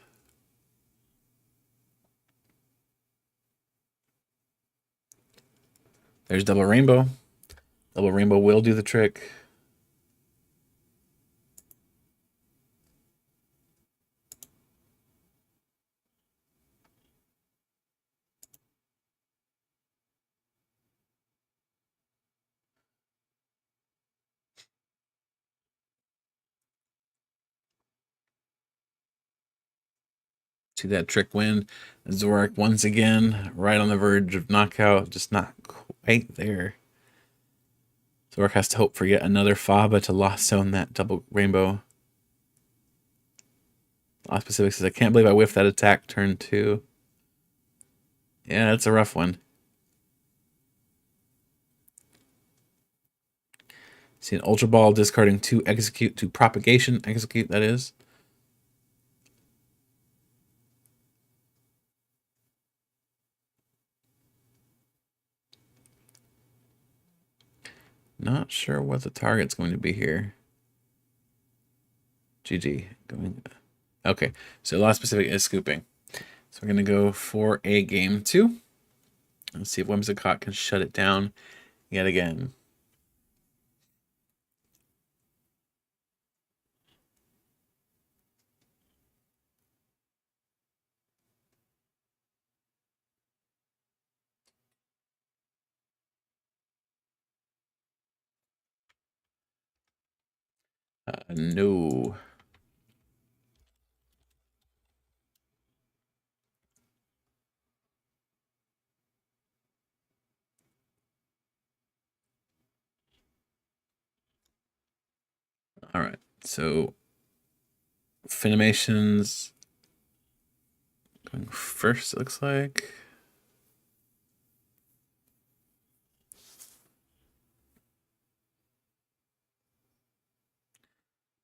There's double rainbow. Double rainbow will do the trick. See that trick win. Zoroark once again, right on the verge of knockout, just not quite there. Zoroark has to hope for yet another Faba to lost zone that double rainbow. Lost Pacific says, I can't believe I whiffed that attack turn 2. Yeah, that's a rough one. See an Ultra Ball discarding 2 execute, 2 propagation execute, that is. Not sure what the target's going to be here. GG. Okay, so Lost Pacific is scooping. So we're going to go for a game 2. Let's see if Whimsicott can shut it down yet again. No. All right, so Finimation's going first, it looks like.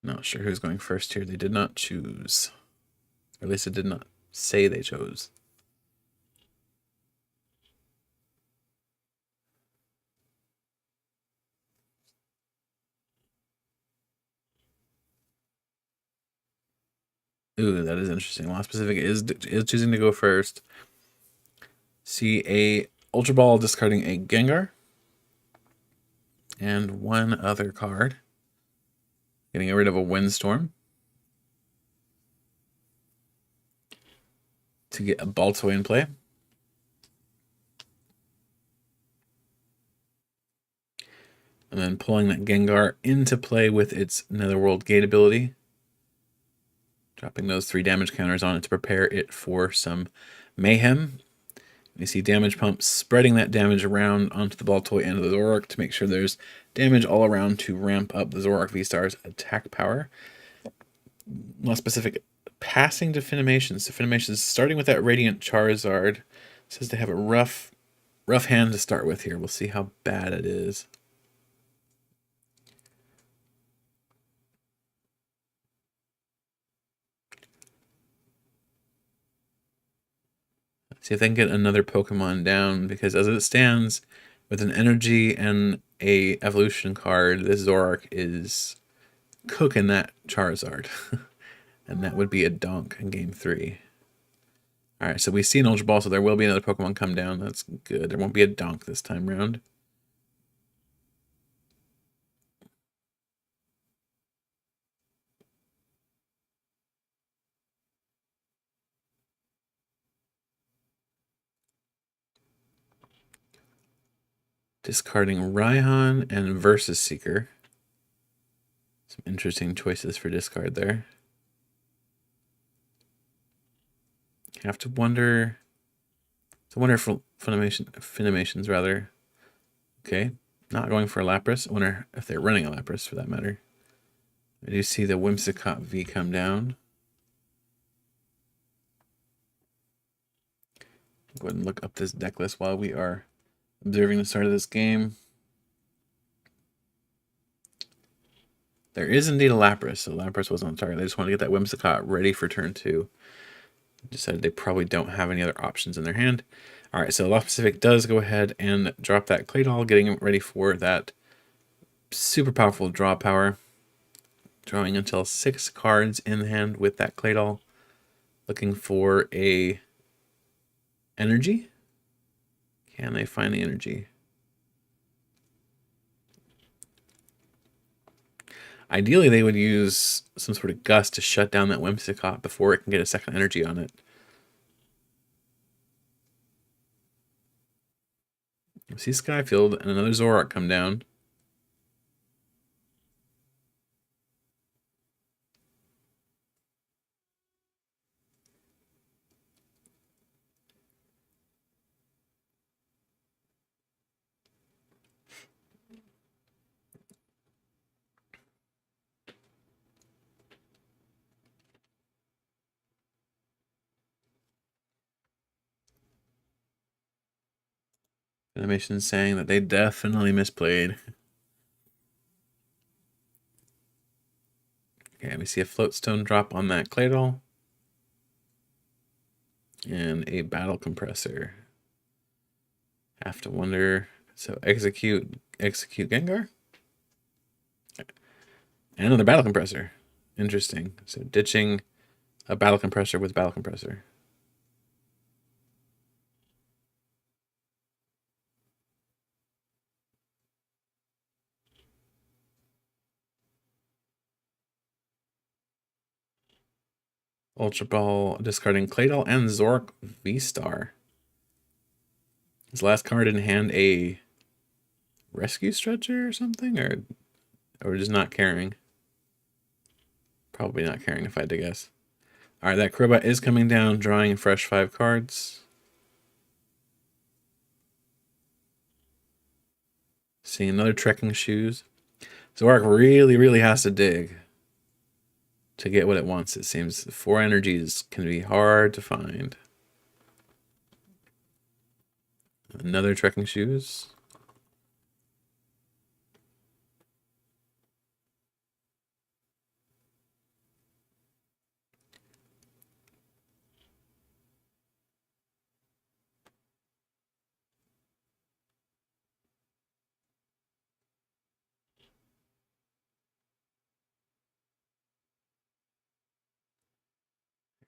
Not sure who's going first here. They did not choose. Or at least it did not say they chose. Ooh, that is interesting. Lost Pacific is choosing to go first. See a Ultra Ball discarding a Gengar. And one other card. Getting rid of a Windstorm. To get a Baltoy in play. And then pulling that Gengar into play with its Netherworld Gate ability. Dropping those 3 damage counters on it to prepare it for some mayhem. You see damage pump spreading that damage around onto the Baltoy and the Zoroark to make sure there's damage all around to ramp up the Zoroark V-Star's attack power. Lost Pacific passing to Finimation. So Finimation's starting with that Radiant Charizard. Says they have a rough hand to start with here. We'll see how bad it is. See if they can get another Pokemon down, because as it stands, with an energy and a evolution card, this Zoroark is cooking that Charizard. And that would be a donk in game 3. Alright, so we see an Ultra Ball, so there will be another Pokemon come down. That's good. There won't be a donk this time around. Discarding Raihan and Versus Seeker. Some interesting choices for discard there. Have to wonder. It's a wonderful Funimations rather. Okay, not going for a Lapras. I wonder if they're running a Lapras for that matter. I do see the Whimsicott V come down. Go ahead and look up this deck list while we are observing the start of this game. There is indeed a Lapras, so Lapras was on target. They just want to get that Whimsicott ready for turn 2. Decided they probably don't have any other options in their hand. Alright, so Lost Pacific does go ahead and drop that Claydol, getting ready for that super powerful draw power. Drawing until 6 cards in hand with that Claydol. Looking for a energy. Can they find the energy? Ideally, they would use some sort of gust to shut down that Whimsicott before it can get a second energy on it. We see Skyfield and another Zoroark come down. Animation saying that they definitely misplayed. Okay, we see a Floatstone drop on that Claydol. And a Battle Compressor. Have to wonder. So execute Gengar. And another Battle Compressor. Interesting. So ditching a Battle Compressor with Battle Compressor. Ultra Ball discarding Claydol and Zoroark V-Star. His last card in hand a Rescue Stretcher or something? Or just not caring? Probably not caring if I had to guess. Alright, that Crobat is coming down, drawing fresh 5 cards. Seeing another Trekking Shoes. Zoroark really has to dig to get what it wants. It seems 4 energies can be hard to find. Another Trekking Shoes.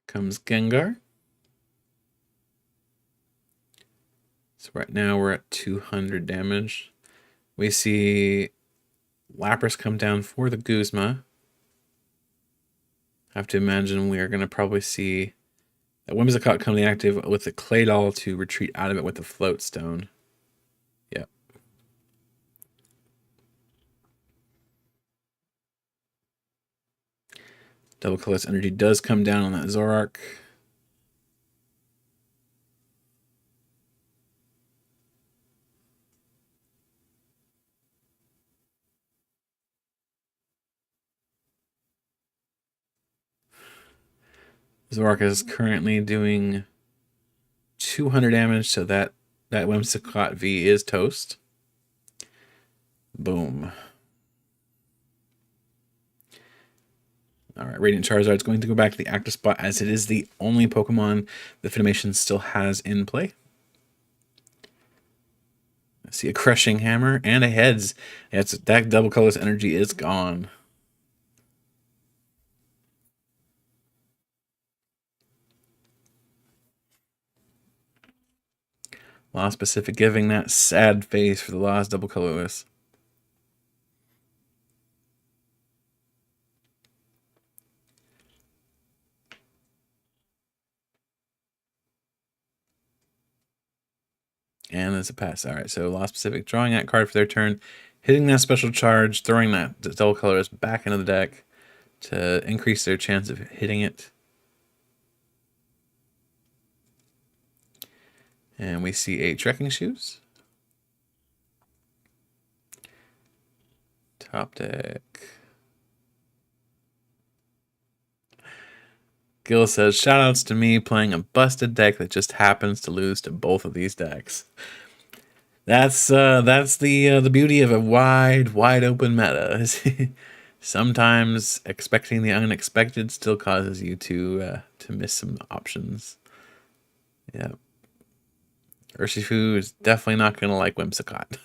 Comes Gengar. So right now we're at 200 damage. We see Lapras come down for the Guzma. I have to imagine we are going to probably see that Whimsicott come the active with the Claydol to retreat out of it with the Floatstone. Yep. Double Colorless Energy does come down on that Zoroark. Zoroark is currently doing 200 damage, so that Whimsicott V is toast. Boom. All right, Radiant Charizard is going to go back to the active spot as it is the only Pokemon the Funimation still has in play. I see a Crushing Hammer and a Heads. Yeah, that double colorless energy is gone. Lost Pacific giving that sad face for the last double colorless. And it's a pass. All right, so Lost Pacific drawing that card for their turn, hitting that special charge, throwing that double colorless back into the deck to increase their chance of hitting it. And we see a Trekking Shoes. Top deck. Gil says, shoutouts to me playing a busted deck that just happens to lose to both of these decks. That's the beauty of a wide open meta. Sometimes expecting the unexpected still causes you to miss some options. Yeah. Urshifu is definitely not going to like Whimsicott.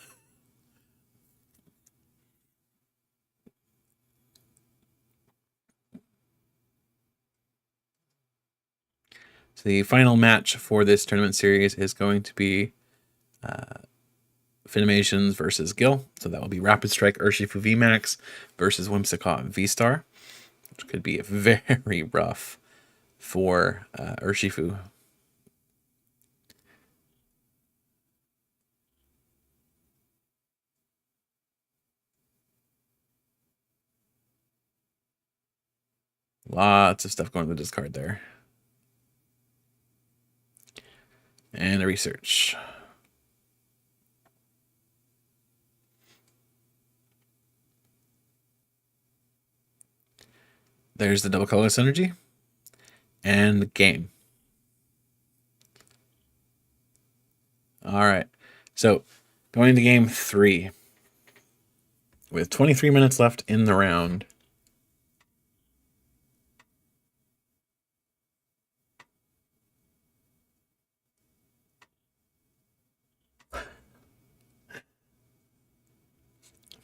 So the final match for this tournament series is going to be Finimations versus Gil. So that will be Rapid Strike Urshifu VMAX versus Whimsicott V-Star, which could be very rough for Urshifu. Lots of stuff going to the discard there. And a research. There's the double colorless energy. And the game. All right. So going to game 3. With 23 minutes left in the round.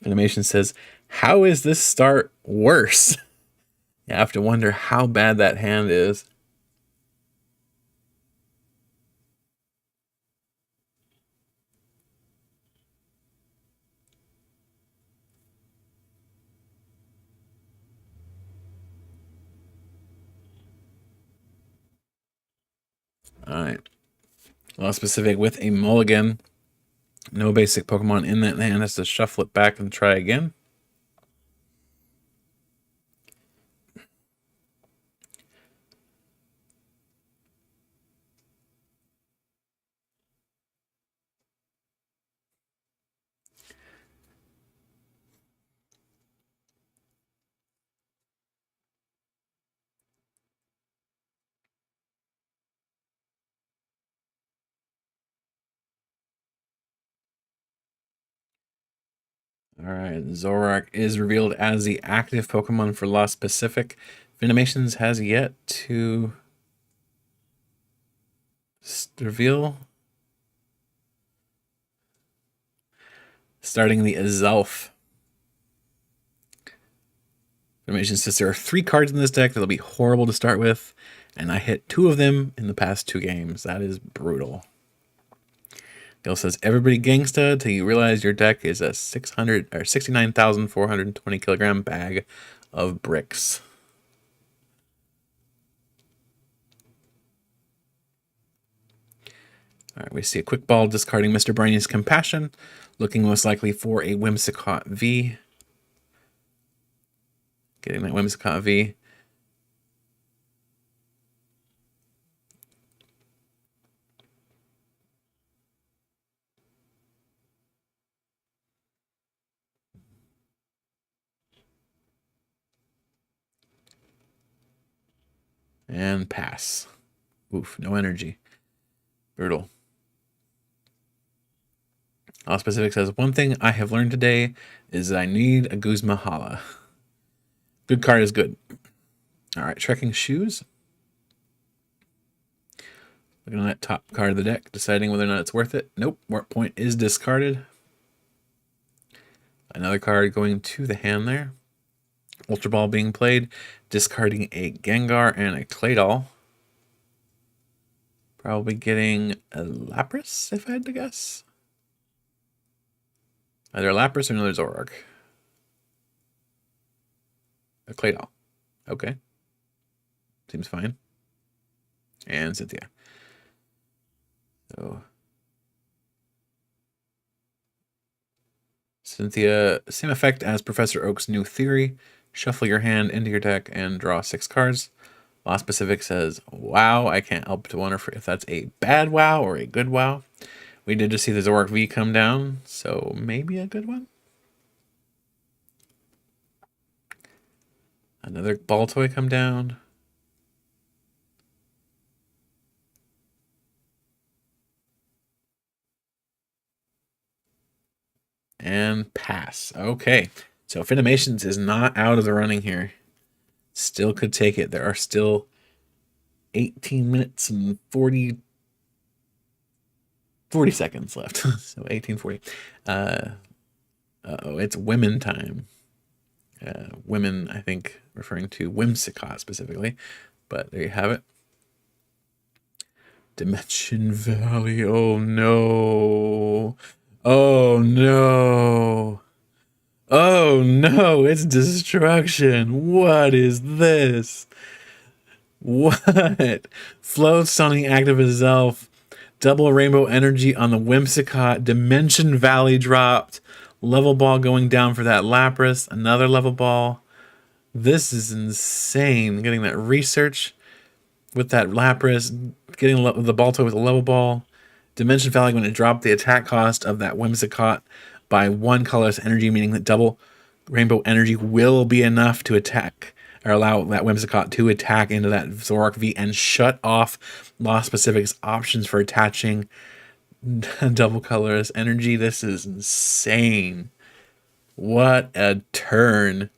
Animation says, how is this start worse? You have to wonder how bad that hand is. All right. Lost Pacific with a mulligan. No basic Pokemon in that hand. Has to shuffle it back and try again. All right, Zoroark is revealed as the active Pokemon for Lost Pacific. Finimations has yet to reveal. Starting the Azelf. Finimations says there are 3 cards in this deck that'll be horrible to start with, and I hit 2 of them in the past 2 games. That is brutal. Gil says, everybody gangsta till you realize your deck is a 69,420 kilogram bag of bricks. All right, we see a quick ball discarding Mr. Brainy's Compassion, looking most likely for a Whimsicott V. Getting that Whimsicott V. And pass. Oof, no energy. Brutal. All Specific says, one thing I have learned today is that I need a Guzma Hala. Good card is good. All right, trekking shoes. Looking at that top card of the deck, deciding whether or not it's worth it. Nope, warp point is discarded. Another card going to the hand there. Ultra Ball being played, discarding a Gengar and a Claydol. Probably getting a Lapras, if I had to guess. Either a Lapras or another Zoroark. A Claydol. Okay. Seems fine. And Cynthia. So Cynthia, same effect as Professor Oak's new theory. Shuffle your hand into your deck and draw 6 cards. Lost Pacific says, wow, I can't help to wonder if that's a bad wow or a good wow. We did just see the Zoroark V come down, so maybe a good one. Another ball toy come down. And pass. Okay. So Finimations is not out of the running here. Still could take it. There are still 18 minutes and 40 seconds left. So 18:40. Uh-oh, it's women time. Women, I think, referring to Whimsicott specifically. But there you have it. Dimension Valley. Oh no. Oh no. Oh no, it's destruction. What is this? What? Floats on the active itself. Double rainbow energy on the Whimsicott. Dimension Valley dropped. Level ball going down for that Lapras. Another level ball. This is insane. Getting that research with that Lapras. Getting the ball toy with a level ball. Dimension Valley going to drop the attack cost of that Whimsicott by 1 colorless energy, meaning that double rainbow energy will be enough to attack or allow that Whimsicott to attack into that Zoroark V and shut off Lost Pacific's options for attaching double colorless energy. This is insane. What a turn.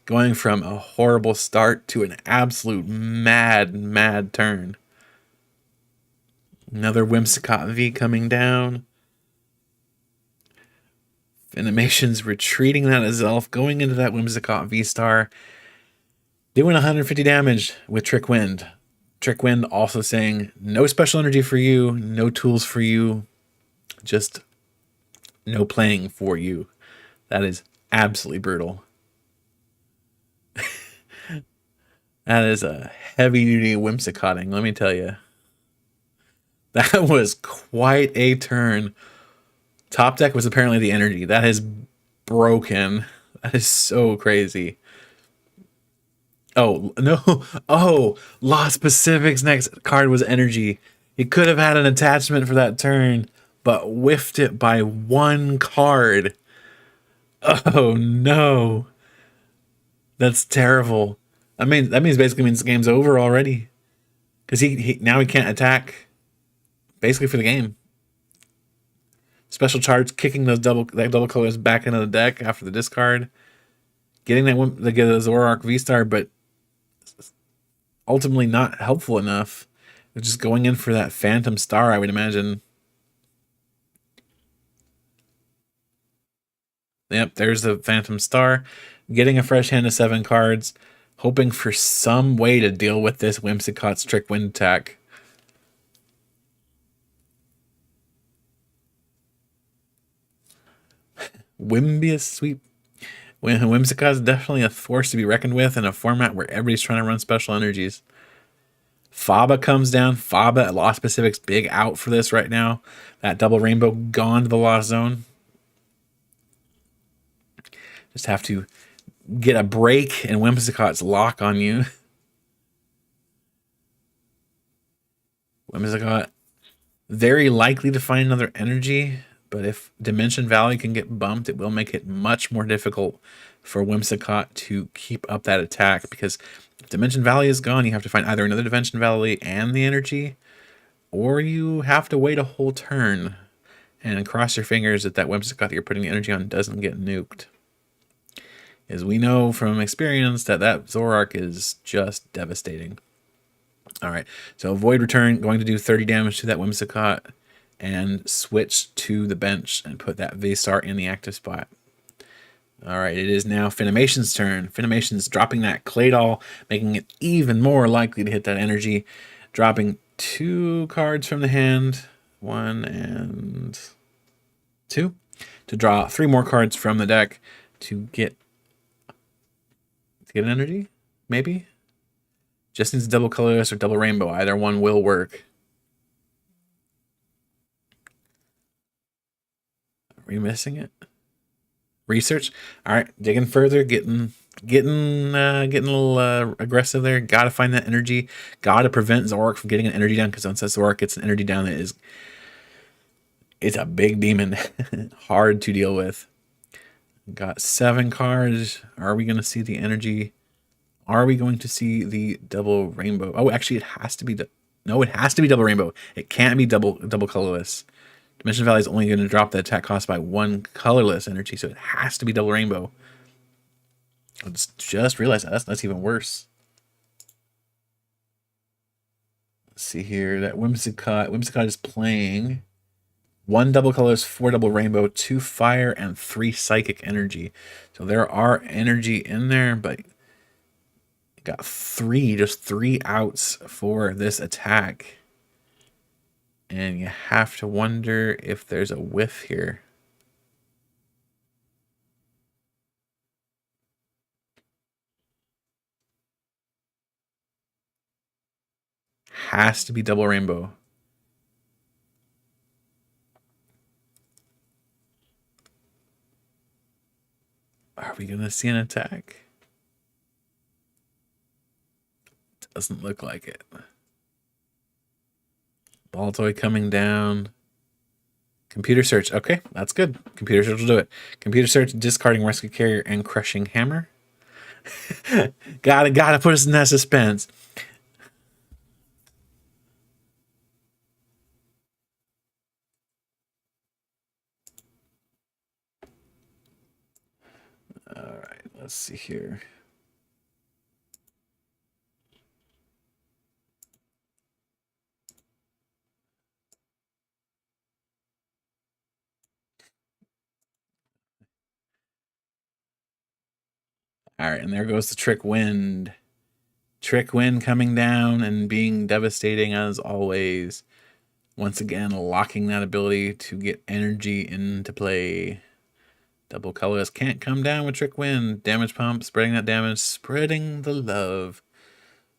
Going from a horrible start to an absolute mad turn. Another Whimsicott V coming down. Animations retreating that itself, going into that Whimsicott V-Star. Doing 150 damage with Trick Wind. Trick Wind also saying, no special energy for you, no tools for you, just no playing for you. That is absolutely brutal. That is a heavy-duty Whimsicotting, let me tell you. That was quite a turn. Top deck was apparently the energy. That is broken. That is so crazy. Oh, no. Oh, Lost Pacific's next card was energy. He could have had an attachment for that turn, but whiffed it by 1 card. Oh, no. That's terrible. I mean, that basically means the game's over already. Because now he can't attack basically for the game. Special charge, kicking those double colors back into the deck after the discard. Getting that one to get a Zoroark V-Star, but ultimately not helpful enough. Just going in for that Phantom Star, I would imagine. Yep, there's the Phantom Star. Getting a fresh hand of 7 cards. Hoping for some way to deal with this Whimsicott's Trick Wind attack. Wimbious Sweep. Whimsicott is definitely a force to be reckoned with in a format where everybody's trying to run special energies. Faba comes down. Faba at Lost Pacific's big out for this right now. That double rainbow gone to the Lost Zone. Just have to get a break and Whimsicott's lock on you. Whimsicott very likely to find another energy, but if Dimension Valley can get bumped, it will make it much more difficult for Whimsicott to keep up that attack, because if Dimension Valley is gone, you have to find either another Dimension Valley and the energy, or you have to wait a whole turn and cross your fingers that Whimsicott that you're putting the energy on doesn't get nuked. As we know from experience that Zoroark is just devastating. All right, so Void Return, going to do 30 damage to that Whimsicott, and switch to the bench and put that Vaystar in the active spot. All right, it is now Finimation's turn. Finimation's dropping that Claydol, making it even more likely to hit that energy, dropping 2 cards from the hand, 1 and 2, to draw 3 more cards from the deck to get an energy, maybe? Just needs double colorless or double rainbow. Either one will work. Are we missing it? Research. All right, digging further, getting a little aggressive there. Got to find that energy. Got to prevent Zoroark from getting an energy down, because once that Zoroark gets an energy down, it's a big demon, hard to deal with. Got 7 cards. Are we going to see the energy? Are we going to see the double rainbow? Oh, actually, it has to be no, it has to be double rainbow. It can't be double colorless. Dimension Valley is only going to drop the attack cost by 1 colorless energy, so it has to be double rainbow. I just realized that's even worse. Let's see here. That Whimsicott is playing 1 double colorless, 4 double rainbow, 2 fire, and 3 psychic energy. So there are energy in there, but got just 3 outs for this attack. And you have to wonder if there's a whiff here. Has to be double rainbow. Are we going to see an attack? Doesn't look like it. Baltoy coming down. Computer search. Okay, that's good. Computer search will do it. Computer search, discarding Rescue Carrier and Crushing Hammer. Gotta put us in that suspense. All right, let's see here. All right, and there goes the Trick Wind. Trick Wind coming down and being devastating as always. Once again, locking that ability to get energy into play. Double colorless can't come down with Trick Wind. Damage pump, spreading that damage, spreading the love.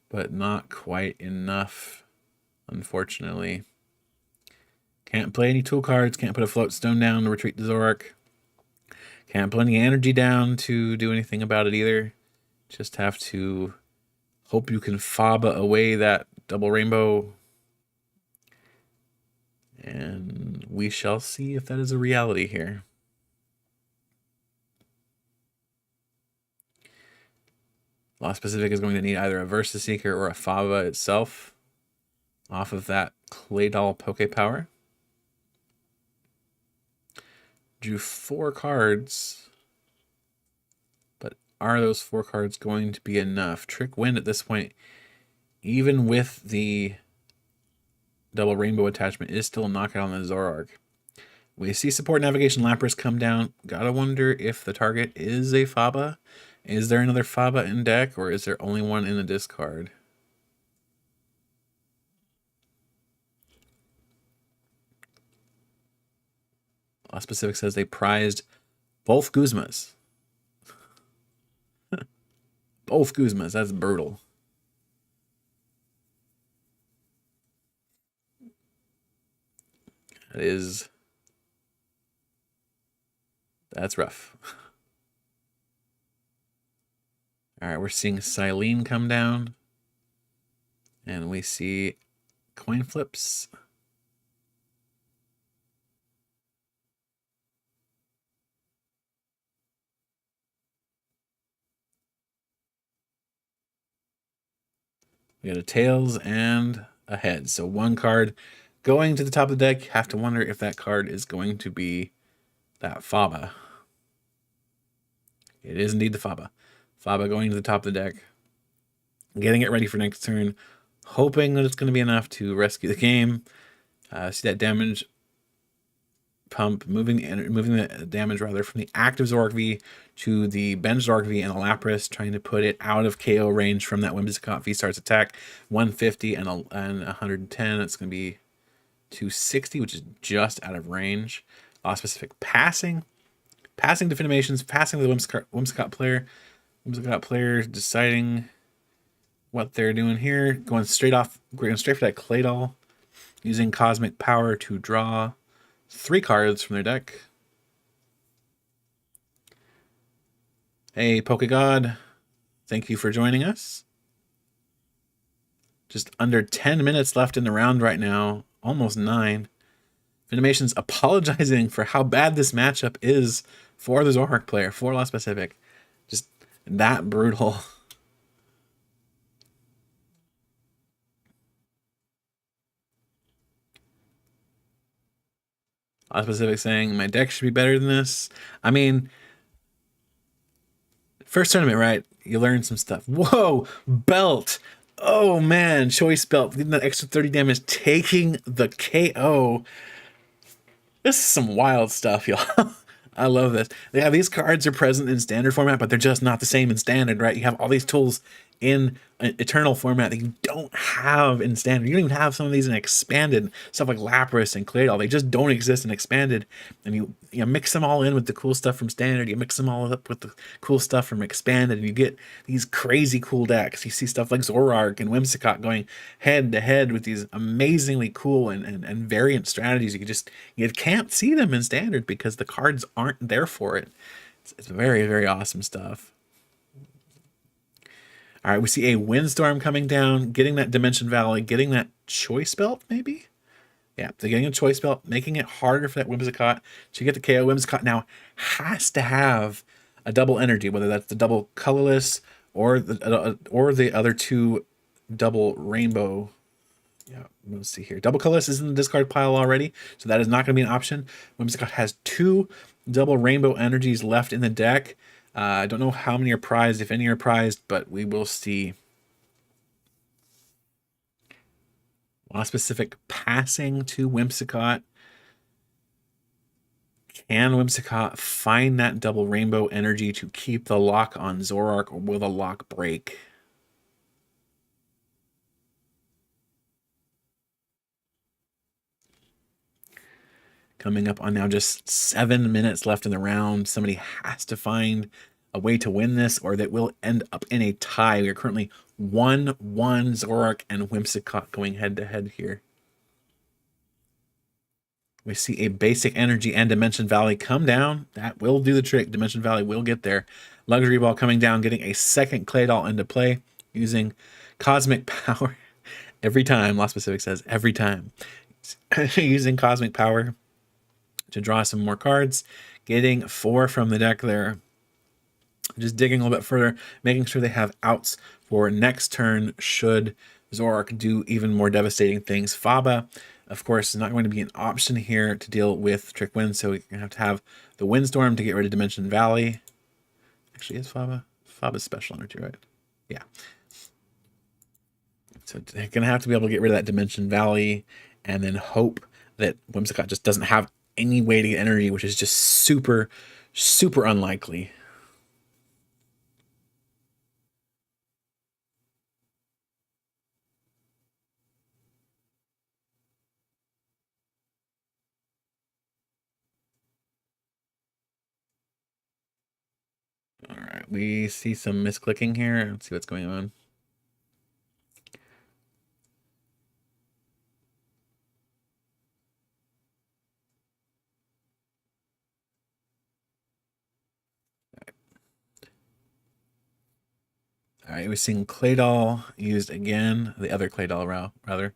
But not quite enough, unfortunately. Can't play any tool cards, can't put a float stone down to retreat the Zoroark. Can't put any energy down to do anything about it either. Just have to hope you can Faba away that double rainbow. And we shall see if that is a reality here. Lost Pacific is going to need either a Versa Seeker or a Faba itself off of that Claydol Poke Power. Drew 4 cards, but are those 4 cards going to be enough? Trick Wind at this point, even with the double rainbow attachment, is still a knockout on the Zoroark. We see Support Navigation Lapras come down. Gotta wonder if the target is a Faba. Is there another Faba in deck, or is there only one in the discard? Lost Pacific says they prized both Guzmas. Both Guzmas, that's brutal. That's rough. All right, we're seeing Silene come down. And we see coin flips. We got a tails and a head. So 1 card going to the top of the deck. Have to wonder if that card is going to be that Faba. It is indeed the Faba. Faba going to the top of the deck, getting it ready for next turn, hoping that it's going to be enough to rescue the game. See that damage pump, moving the damage rather from the active Zoroark V to the bench Zoroark V and the Lapras, trying to put it out of KO range from that Whimsicott V starts attack. 150 and 110. It's going to be 260, which is just out of range. Specific passing definitions, passing the Whimsicott player. Whimsicott player deciding what they're doing here, going straight for that Claydol, using Cosmic Power to draw 3 cards from their deck. Hey, Pokegod, thank you for joining us. Just under 10 minutes left in the round right now, almost 9. Vinimation's apologizing for how bad this matchup is for the Zoroark player, for Lost Pacific. Just that brutal. Lost Pacific saying, my deck should be better than this. I mean, first tournament, right? You learn some stuff. Whoa, belt. Oh man, choice belt, getting that extra 30 damage, taking the KO. This is some wild stuff, y'all. I love this. Yeah, these cards are present in standard format, but they're just not the same in standard, right? You have all these tools in eternal format that you don't have in standard. You don't even have some of these in expanded, stuff like Lapras and Claydol. They just don't exist in expanded. And you mix them all in with the cool stuff from standard. You mix them all up with the cool stuff from expanded, and you get these crazy cool decks. You see stuff like Zoroark and Whimsicott going head to head with these amazingly cool and variant strategies. You can't see them in standard because the cards aren't there for it. It's very, very awesome stuff. All right, we see a Windstorm coming down, getting that Dimension Valley, getting that Choice Belt, maybe? Yeah, they're getting a Choice Belt, making it harder for that Whimsicott to get the KO. Whimsicott now has to have a double energy, whether that's the double colorless or the other 2 double rainbow. Yeah, let's see here. Double colorless is in the discard pile already, so that is not going to be an option. Whimsicott has 2 double rainbow energies left in the deck. I don't know how many are prized, if any are prized, but we will see. Lost Pacific passing to Whimsicott. Can Whimsicott find that double rainbow energy to keep the lock on Zoroark, or will the lock break? Coming up on now just 7 minutes left in the round. Somebody has to find a way to win this, or that will end up in a tie. We are currently 1-1 Zoroark and Whimsicott going head to head here. We see a basic energy and Dimension Valley come down. That will do the trick. Dimension Valley will get there. Luxury Ball coming down, getting a second Claydol into play, using Cosmic Power. Every time, Lost Pacific says, every time. Using Cosmic Power to draw some more cards, getting 4 from the deck there. Just digging a little bit further, making sure they have outs for next turn should Zoroark do even more devastating things. Faba, of course, is not going to be an option here to deal with Trick Wind, so you're going to have the Windstorm to get rid of Dimension Valley. Actually, is Faba? Faba's special energy, right? Yeah. So they're going to have to be able to get rid of that Dimension Valley and then hope that Whimsicott just doesn't have any way to get energy, which is just super, super unlikely. All right, we see some misclicking here. Let's see what's going on. All right, we're seeing Claydol used again, the other Claydol rather.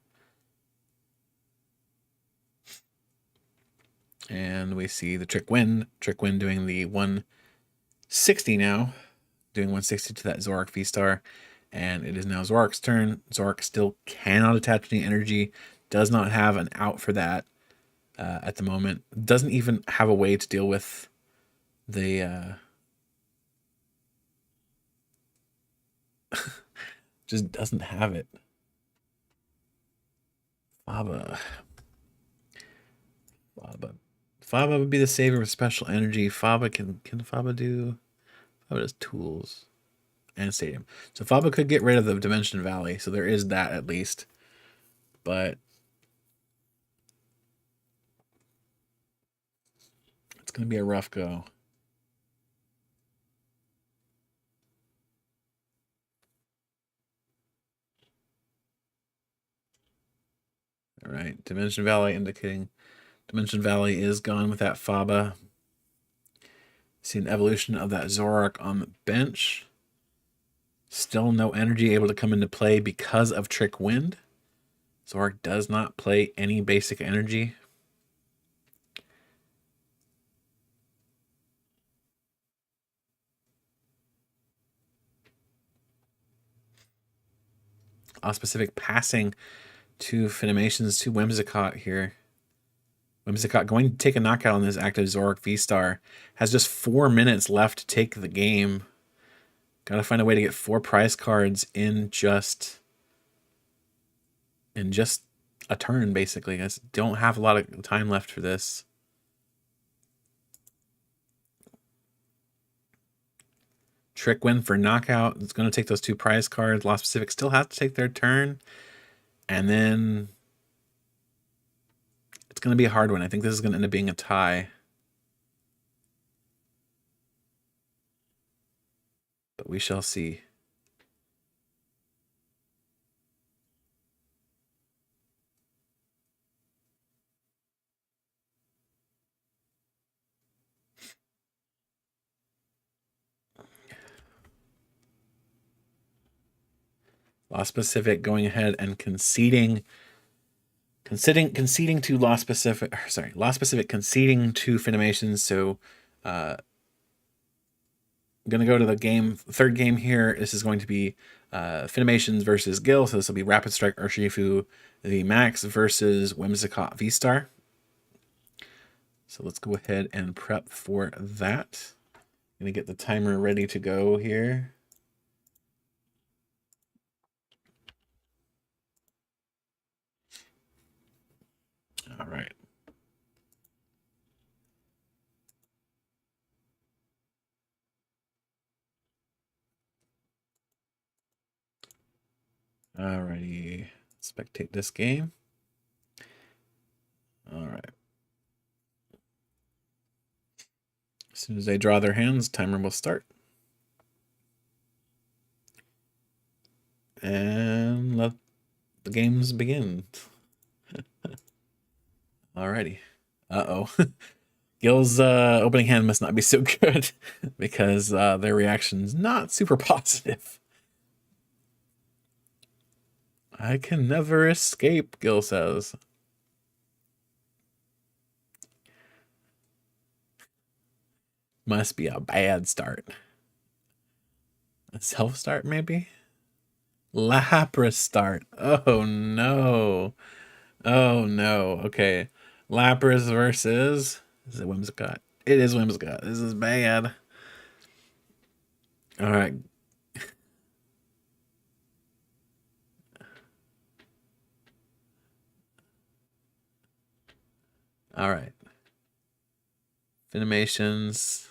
And we see the Trick Wind doing the 160 now, doing 160 to that Zoroark V-Star. And it is now Zoroark's turn. Zoroark still cannot attach any energy, does not have an out for that at the moment. Doesn't even have a way to deal with the Just doesn't have it. Faba. Faba. Faba would be the savior with special energy. Faba can Faba do? Faba does tools and stadium. So Faba could get rid of the Dimension Valley. So there is that at least. But it's gonna be a rough go. All right, Dimension Valley indicating Dimension Valley is gone with that Faba. See an evolution of that Zoroark on the bench. Still no energy able to come into play because of Trick Wind. Zoroark does not play any basic energy. Specific passing to Finimations to Whimsicott here. Whimsicott going to take a knockout on this active Zoroark V-Star. Has just 4 minutes left to take the game. Gotta find a way to get 4 prize cards in just a turn, basically. I don't have a lot of time left for this. Trick Win for knockout. It's going to take those 2 prize cards. Lost Pacific still has to take their turn. And then it's going to be a hard one. I think this is going to end up being a tie. But we shall see. Lost Pacific going ahead and conceding to Lost Pacific. Sorry, Lost Pacific conceding to Finimations. So, gonna go to the third game here. This is going to be Finimations versus Gil. So this will be Rapid Strike Urshifu, the Max versus Whimsicott V-Star. So let's go ahead and prep for that. Gonna get the timer ready to go here. All right. Alrighty. Spectate this game. All right. As soon as they draw their hands, timer will start. And let the games begin. Alrighty. Uh-oh. Gil's opening hand must not be so good because their reaction's not super positive. I can never escape, Gil says. Must be a bad start. A self-start, maybe? Lapras start. Oh, no. Oh, no. Okay. Lapras versus... Is it Whimsicott? It is Whimsicott. This is bad. All right. All right. Finimations.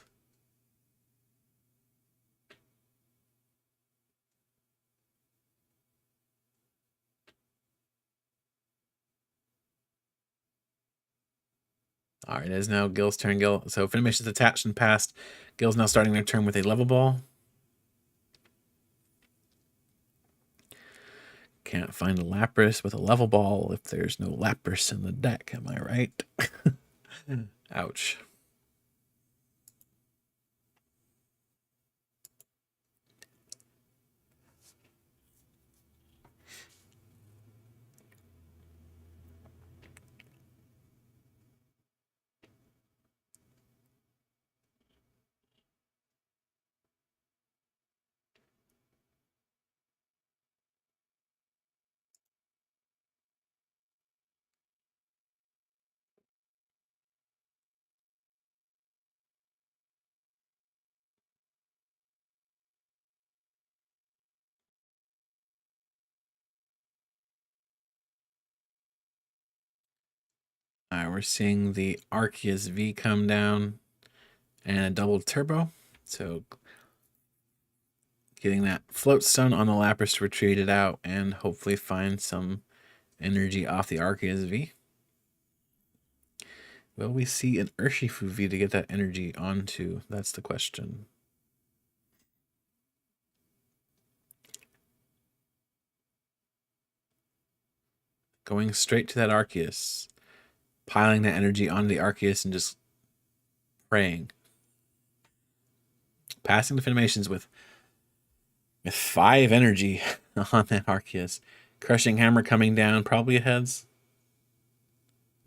All right, it is now Gil's turn. Gil. So Finimation's attached and passed. Gil's now starting their turn with a level ball. Can't find a Lapras with a level ball if there's no Lapras in the deck. Am I right? Ouch. we're seeing the Arceus V come down and a double turbo. So getting that float stone on the Lapras to retreat it out and hopefully find some energy off the Arceus V. Will we see an Urshifu V to get that energy onto? That's the question. Going straight to that Arceus. Piling that energy onto the Arceus and just praying. Passing the Finimations with 5 energy on that Arceus. Crushing Hammer coming down, probably a heads.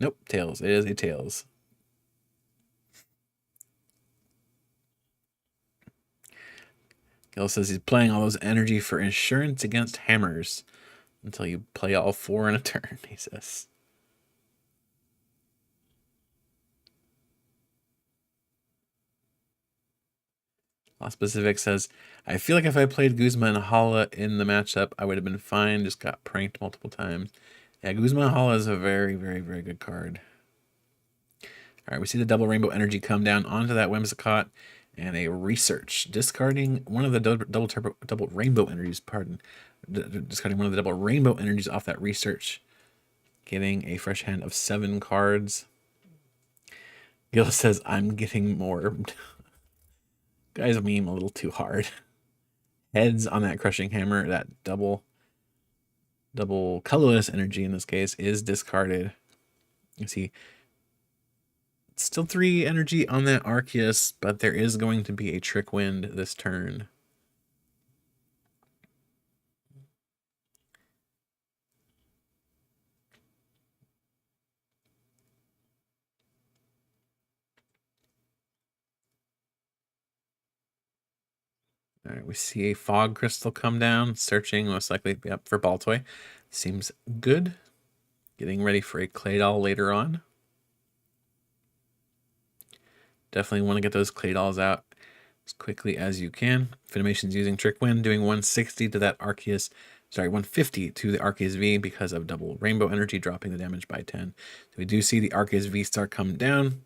Nope, tails. It is a tails. Gil says he's playing all those energy for insurance against hammers until you play all 4 in a turn, he says. Lost Pacific says, I feel like if I played Guzma and Hala in the matchup, I would have been fine. Just got pranked multiple times. Yeah, Guzma and Hala is a very, very, very good card. All right, we see the double rainbow energy come down onto that Whimsicott and a research. Discarding one of the double rainbow energies, discarding one of the double rainbow energies off that research. Getting a fresh hand of 7 cards. Gil says, I'm getting morbed. Guys meme a little too hard. Heads on that crushing hammer, that double colorless energy in this case is discarded. You see, still 3 energy on that Arceus, but there is going to be a Trick Wind this turn. All right, we see a Fog Crystal come down, searching, most likely up for Baltoy. Seems good. Getting ready for a Claydol later on. Definitely want to get those Claydolls out as quickly as you can. Finimation's using Trick Wind, doing 160 to that Arceus. Sorry, 150 to the Arceus V because of double rainbow energy, dropping the damage by 10. So we do see the Arceus V start come down.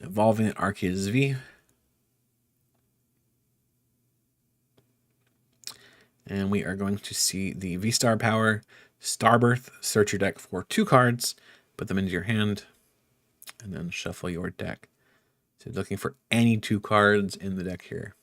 Evolving the Arceus V. And we are going to see the V-Star power, Starbirth, search your deck for 2 cards, put them into your hand, and then shuffle your deck. So looking for any 2 cards in the deck here.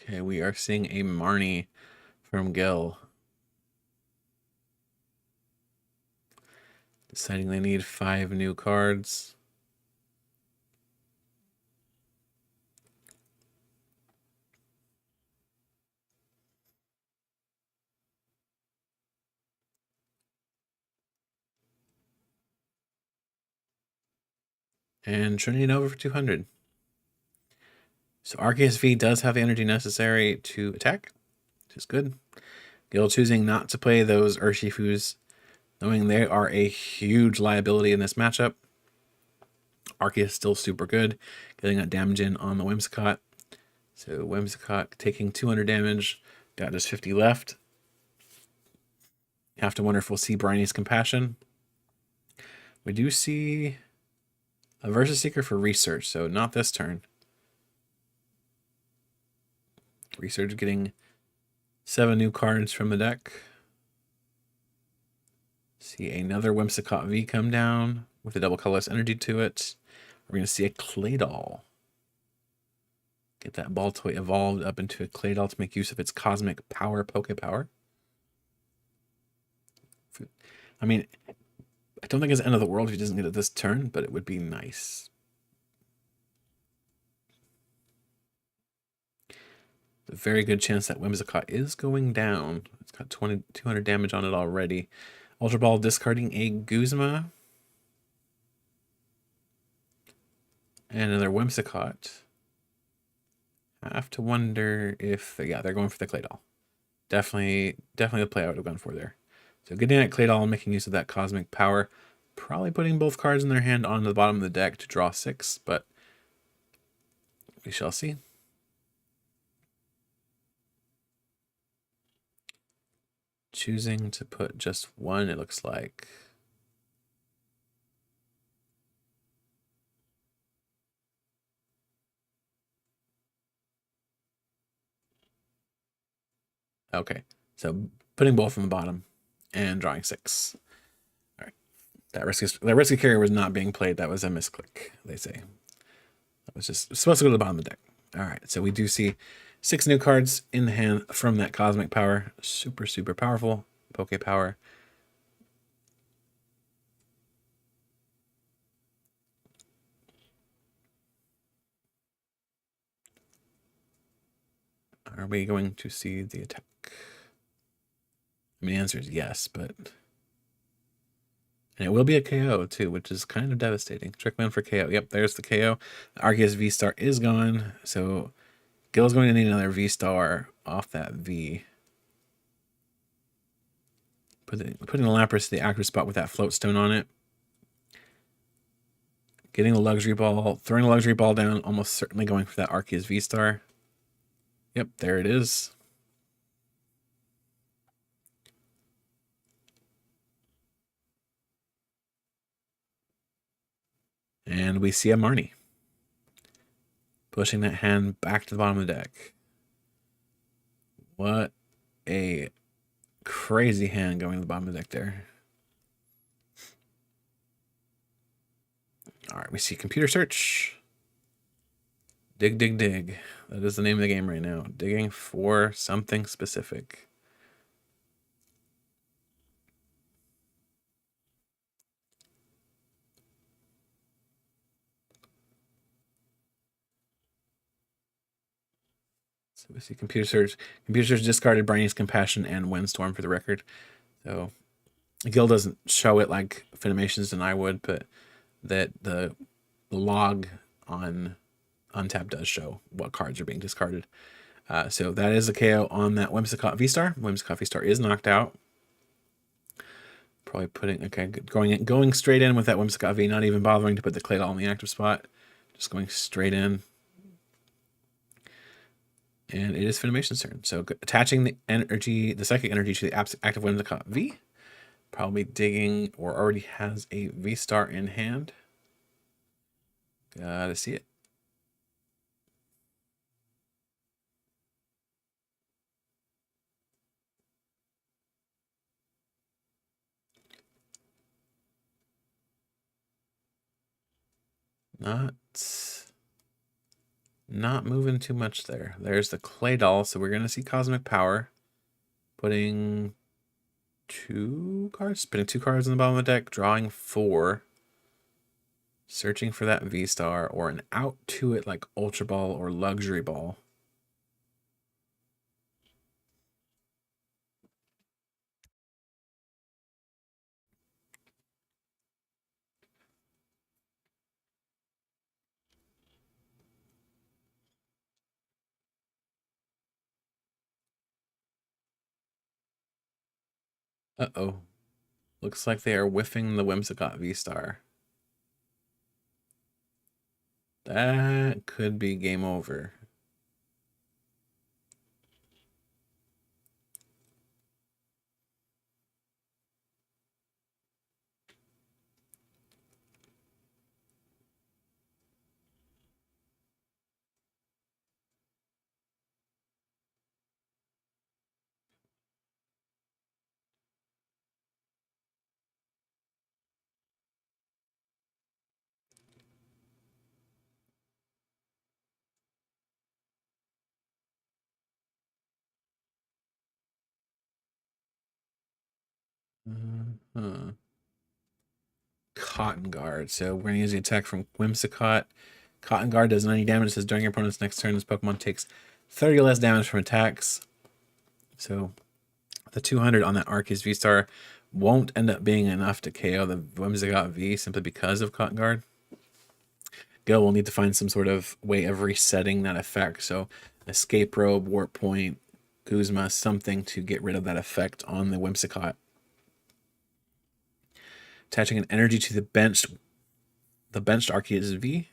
Okay, we are seeing a Marnie from Gil. Deciding they need 5 new cards. And turning it over for 200. So Arceus V does have the energy necessary to attack, which is good. Gil choosing not to play those Urshifus, knowing they are a huge liability in this matchup. Arceus still super good, getting that damage in on the Whimsicott. So Whimsicott taking 200 damage, got just 50 left. You have to wonder if we'll see Briney's Compassion. We do see a Versus Seeker for Research, so not this turn. Research getting 7 new cards from the deck. See another Whimsicott V come down with a double colorless energy to it. We're going to see a Claydol. Get that Baltoy evolved up into a Claydol to make use of its cosmic power, Poke Power. I mean, I don't think it's the end of the world if he doesn't get it this turn, but it would be nice. A very good chance that Whimsicott is going down. It's got 200 damage on it already. Ultra Ball discarding a Guzma. And another Whimsicott. I have to wonder if, yeah, they're going for the Claydol. Definitely the play I would have gone for there. So getting that Claydol and making use of that cosmic power. Probably putting both cards in their hand onto the bottom of the deck to draw 6, but we shall see. Choosing to put just one, it looks like. Okay, so putting both on the bottom and drawing 6. All right, that risky carrier was not being played. That was a misclick, they say. That was just supposed to go to the bottom of the deck. All right, so we do see 6 new cards in the hand from that cosmic power. Super, super powerful Poke power. Are we going to see the attack? I mean, the answer is yes, but... And it will be a KO, too, which is kind of devastating. Trickman for KO. Yep, there's the KO. The Arceus V-Star is gone, so Gil's going to need another V-Star off that V. Putting the Lapras to the active spot with that float stone on it. Getting the Luxury Ball, throwing the Luxury Ball down, almost certainly going for that Arceus V-Star. Yep, there it is. And we see a Marnie. Pushing that hand back to the bottom of the deck. What a crazy hand going to the bottom of the deck there. All right, we see computer search. Dig, dig, dig. That is the name of the game right now. Digging for something specific. So we see computer search. Computer search discarded Brainy's Compassion and Windstorm for the record. So Gil doesn't show it like Finimations and I would, but that the log on Untap does show what cards are being discarded. So that is a KO on that Whimsicott V-Star. Whimsicott V-Star is knocked out. Probably putting, okay, going straight in with that Whimsicott V, not even bothering to put the Claydol in the active spot. Just going straight in. And it is Finimation's turn. So attaching the energy, the psychic energy to the active Whimsicott V. Probably digging or already has a V-Star in hand. Gotta see it. Not moving too much there. There's the Claydol, so we're gonna see Cosmic Power. Putting 2 cards, putting 2 cards on the bottom of the deck, drawing 4. Searching for that V-Star or an out to it like Ultra Ball or Luxury Ball. Uh-oh. Looks like they are whiffing the Whimsicott V-Star. That could be game over. Cotton Guard. So we're going to use the attack from Whimsicott. Cotton Guard does 90 damage. It says during your opponent's next turn, this Pokemon takes 30 less damage from attacks. So the 200 on that Arceus V-Star won't end up being enough to KO the Whimsicott V simply because of Cotton Guard. Gil will need to find some sort of way of resetting that effect. So escape robe, warp point, Guzma, something to get rid of that effect on the Whimsicott. Attaching an energy to the benched Arceus V.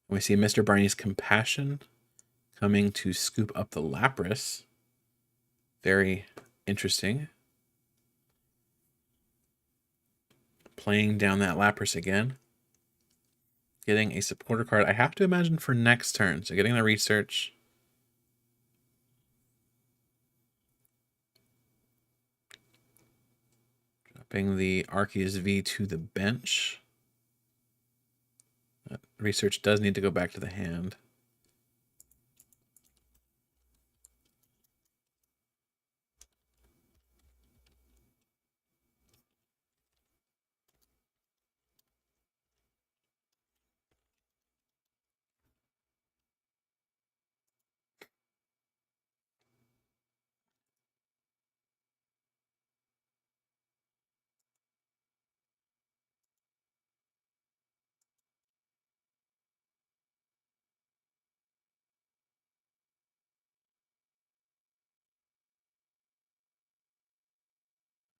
We see Mr. Barney's Compassion coming to scoop up the Lapras. Very interesting. Playing down that Lapras again. Getting a supporter card. I have to imagine for next turn. So getting the research. Dropping the Arceus V to the bench. That research does need to go back to the hand.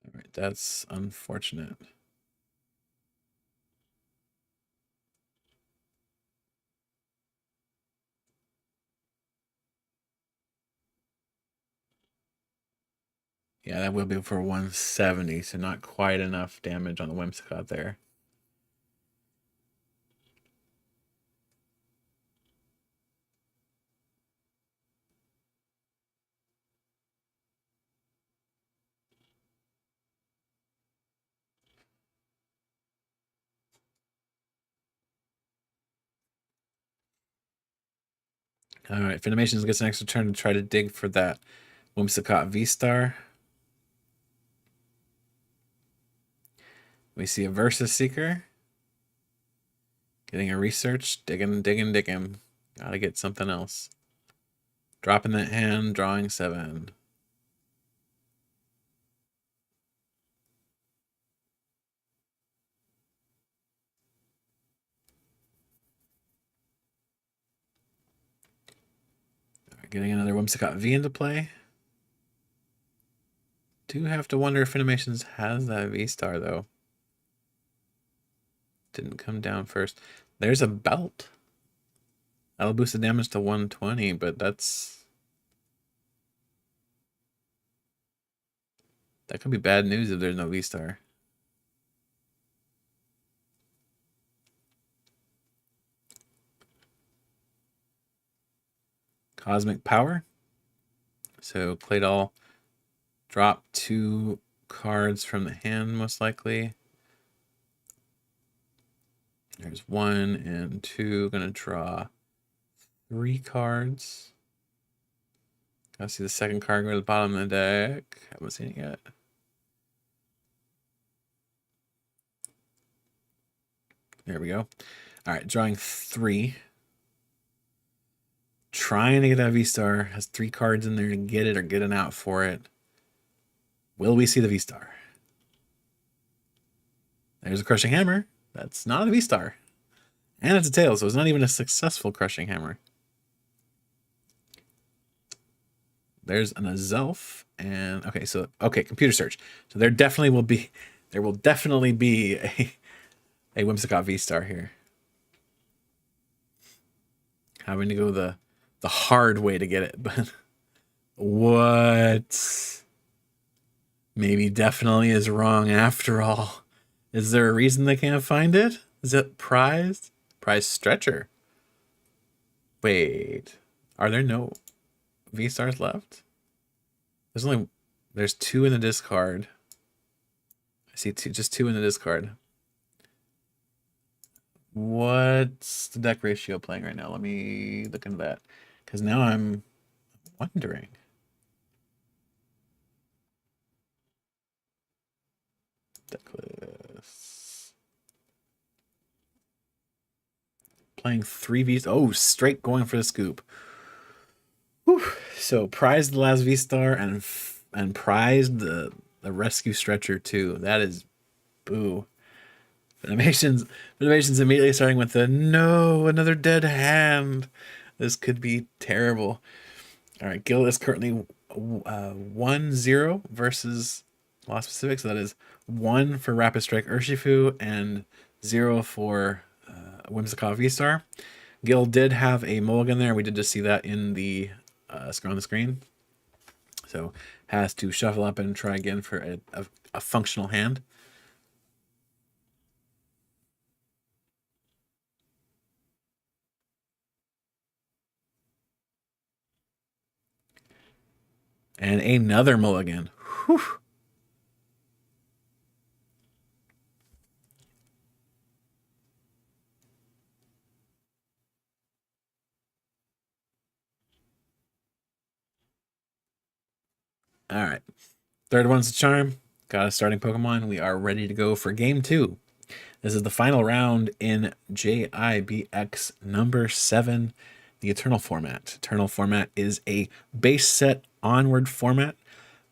All right, that's unfortunate. Yeah, that will be for 170, so not quite enough damage on the Whimsicott there. All right, Finimations gets an extra turn to try to dig for that Whimsicott V-Star. We see a Versus Seeker. Getting a research, digging. Gotta get something else. Dropping that hand, drawing 7. All right, getting another Whimsicott V into play. Do have to wonder if Finimations has that V-Star, though. Didn't come down first. There's a belt. That'll boost the damage to 120, but that could be bad news if there's no V-Star. Cosmic Power. So Claydol drop 2 cards from the hand, most likely. There's 1 and 2. Gonna draw 3 cards. Gotta see the second card go to the bottom of the deck. Haven't seen it yet. There we go. All right, drawing 3. Trying to get that V-Star. Has 3 cards in there to get it or get an out for it. Will we see the V-Star? There's a Crushing Hammer. That's not a V-Star. And it's a tail, so it's not even a successful Crushing Hammer. There's an Azelf. And okay, computer search. So there will definitely be a Whimsicott V-Star here. Having to go the hard way to get it, but what? Maybe definitely is wrong after all. Is there a reason they can't find it? Is it prized? Prize stretcher. Wait, are there no V-Stars left? There's 2 in the discard. I see just 2 in the discard. What's the deck ratio playing right now? Let me look into that. Because now I'm wondering. Deck lists. Playing 3 Vs. Oh, straight going for the scoop. Whew. So prized the last V-Star and prized the rescue stretcher too. That is boo. Animations immediately starting with the no, another dead hand. This could be terrible. All right, Gil is currently 1-0 versus Lost Pacific. So that is 1 for Rapid Strike Urshifu and 0 for Whimsicott V-Star. Gil did have a mulligan there. We did just see that in the on the screen. So has to shuffle up and try again for a functional hand. And another mulligan. Whew. All right. Third one's a charm. Got a starting Pokemon. We are ready to go for game 2. This is the final round in JIBX number 7, the Eternal format. Eternal format is a base set onward format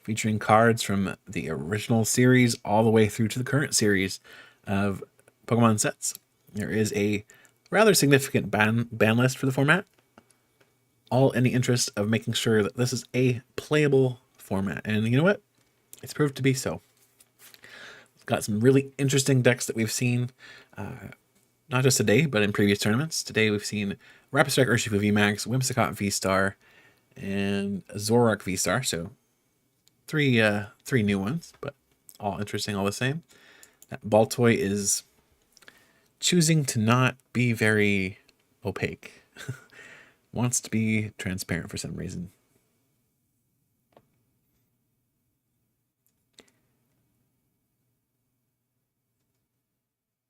featuring cards from the original series all the way through to the current series of Pokemon sets. There is a rather significant ban list for the format, all in the interest of making sure that this is a playable format. And you know what? It's proved to be so. It's got some really interesting decks that we've seen, not just today, but in previous tournaments. Today we've seen Rapid Strike Urshifu VMAX, Whimsicott V-Star, and Zoroark V-Star. So three new ones, but all interesting all the same. That Baltoy is choosing to not be very opaque. Wants to be transparent for some reason.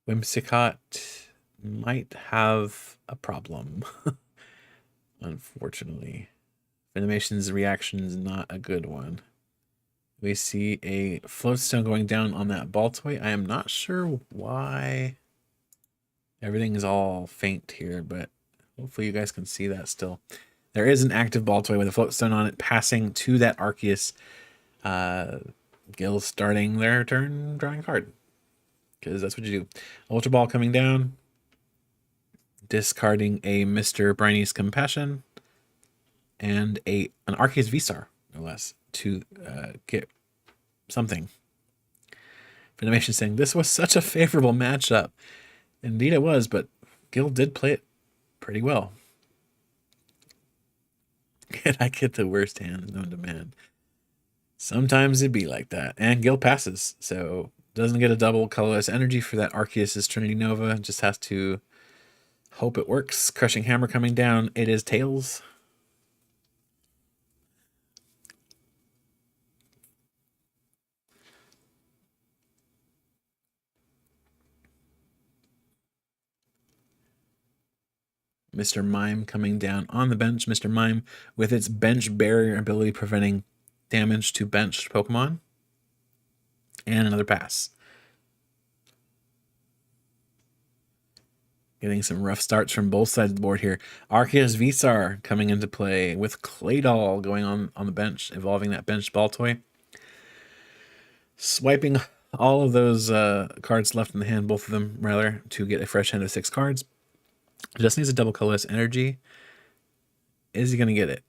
Whimsicott might have a problem, unfortunately. Venomation's reaction is not a good one. We see a floatstone going down on that Baltoy. I am not sure why everything is all faint here, but hopefully you guys can see that still. There is an active Baltoy with a floatstone on it passing to that Arceus. Gil starting their turn drawing a card, because that's what you do. Ultra Ball coming down, discarding a Mr. Briny's Compassion, and an Arceus V-Star, no less, to get something. Venomation saying, this was such a favorable matchup. Indeed it was, but Gil did play it pretty well. Can I get the worst hand known to man? Sometimes it'd be like that. And Gil passes, so doesn't get a double colorless energy for that Arceus' Trinity Nova. Just has to hope it works. Crushing Hammer coming down. It is Tails. Mr. Mime coming down on the bench. Mr. Mime with its bench barrier ability preventing damage to benched Pokemon. And another pass. Getting some rough starts from both sides of the board here. Arceus V-Star coming into play with Claydol going on the bench, evolving that bench Baltoy. Swiping all of those cards left in the hand, both of them rather, to get a fresh hand of 6 cards. Just needs a double colorless energy. Is he going to get it?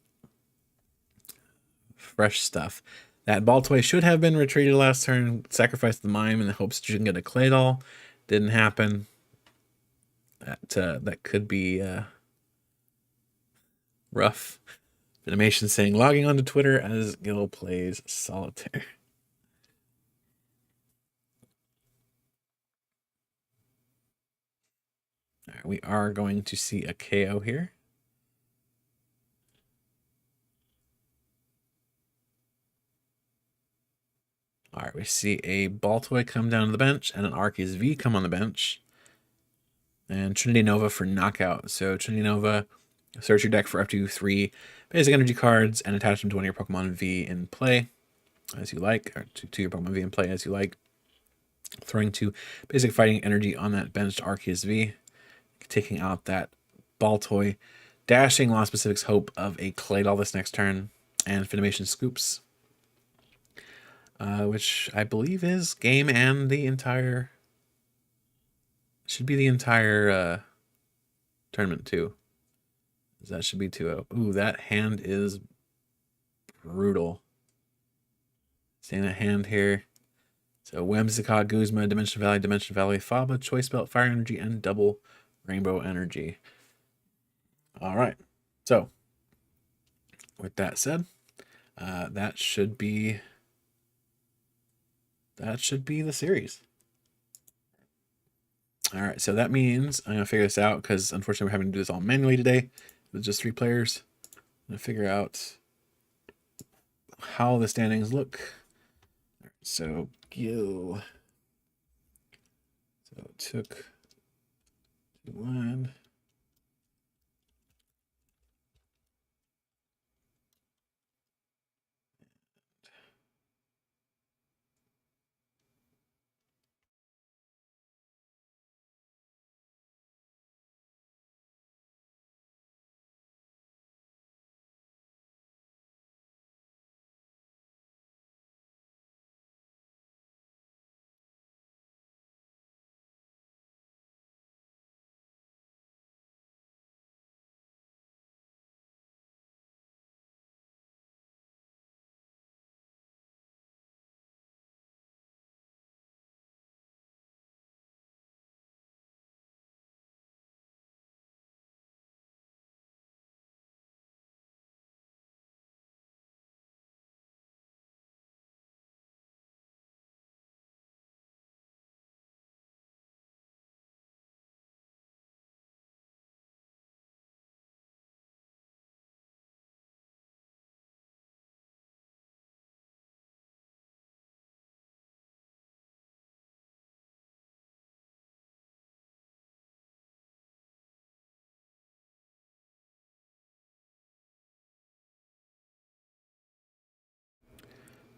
Fresh stuff. That Baltoy should have been retreated last turn. Sacrificed the Mime in the hopes that you can get a Claydol. Didn't happen. That could be rough. Venomation saying, logging onto Twitter as Gil plays Solitaire. All right, we are going to see a KO here. All right, we see a Baltoy come down to the bench and an Arceus V come on the bench. And Trinity Nova for knockout. So Trinity Nova, search your deck for up to 3 basic energy cards and attach them to one of your Pokemon V in play as you like, or to your Pokemon V in play as you like. Throwing 2 basic fighting energy on that benched Arceus V, taking out that Baltoy, dashing Lost Pacific's hope of a Claydol this next turn, and Venomation Scoops, which I believe is game and the entire should be the entire tournament too. That should be 2-0. Ooh, that hand is brutal. Seeing that hand here. So Whimsicott, Guzma, Dimension Valley, Faba, Choice Belt, Fire Energy, and Double Rainbow Energy. All right. So with that said, that should be the series. All right. So that means I'm gonna figure this out because unfortunately we're having to do this all manually today with just 3 players. I'm gonna figure out how the standings look. So Gil. So it took 1.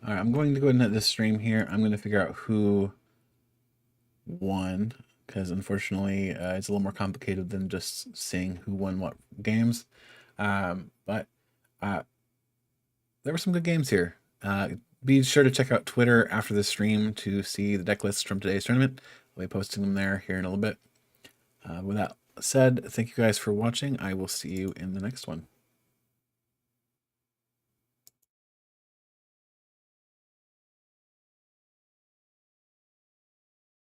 All right, I'm going to go ahead and end this stream here. I'm going to figure out who won because unfortunately it's a little more complicated than just seeing who won what games. But there were some good games here. Be sure to check out Twitter after the stream to see the deck lists from today's tournament. I'll be posting them there here in a little bit. With that said, thank you guys for watching. I will see you in the next one.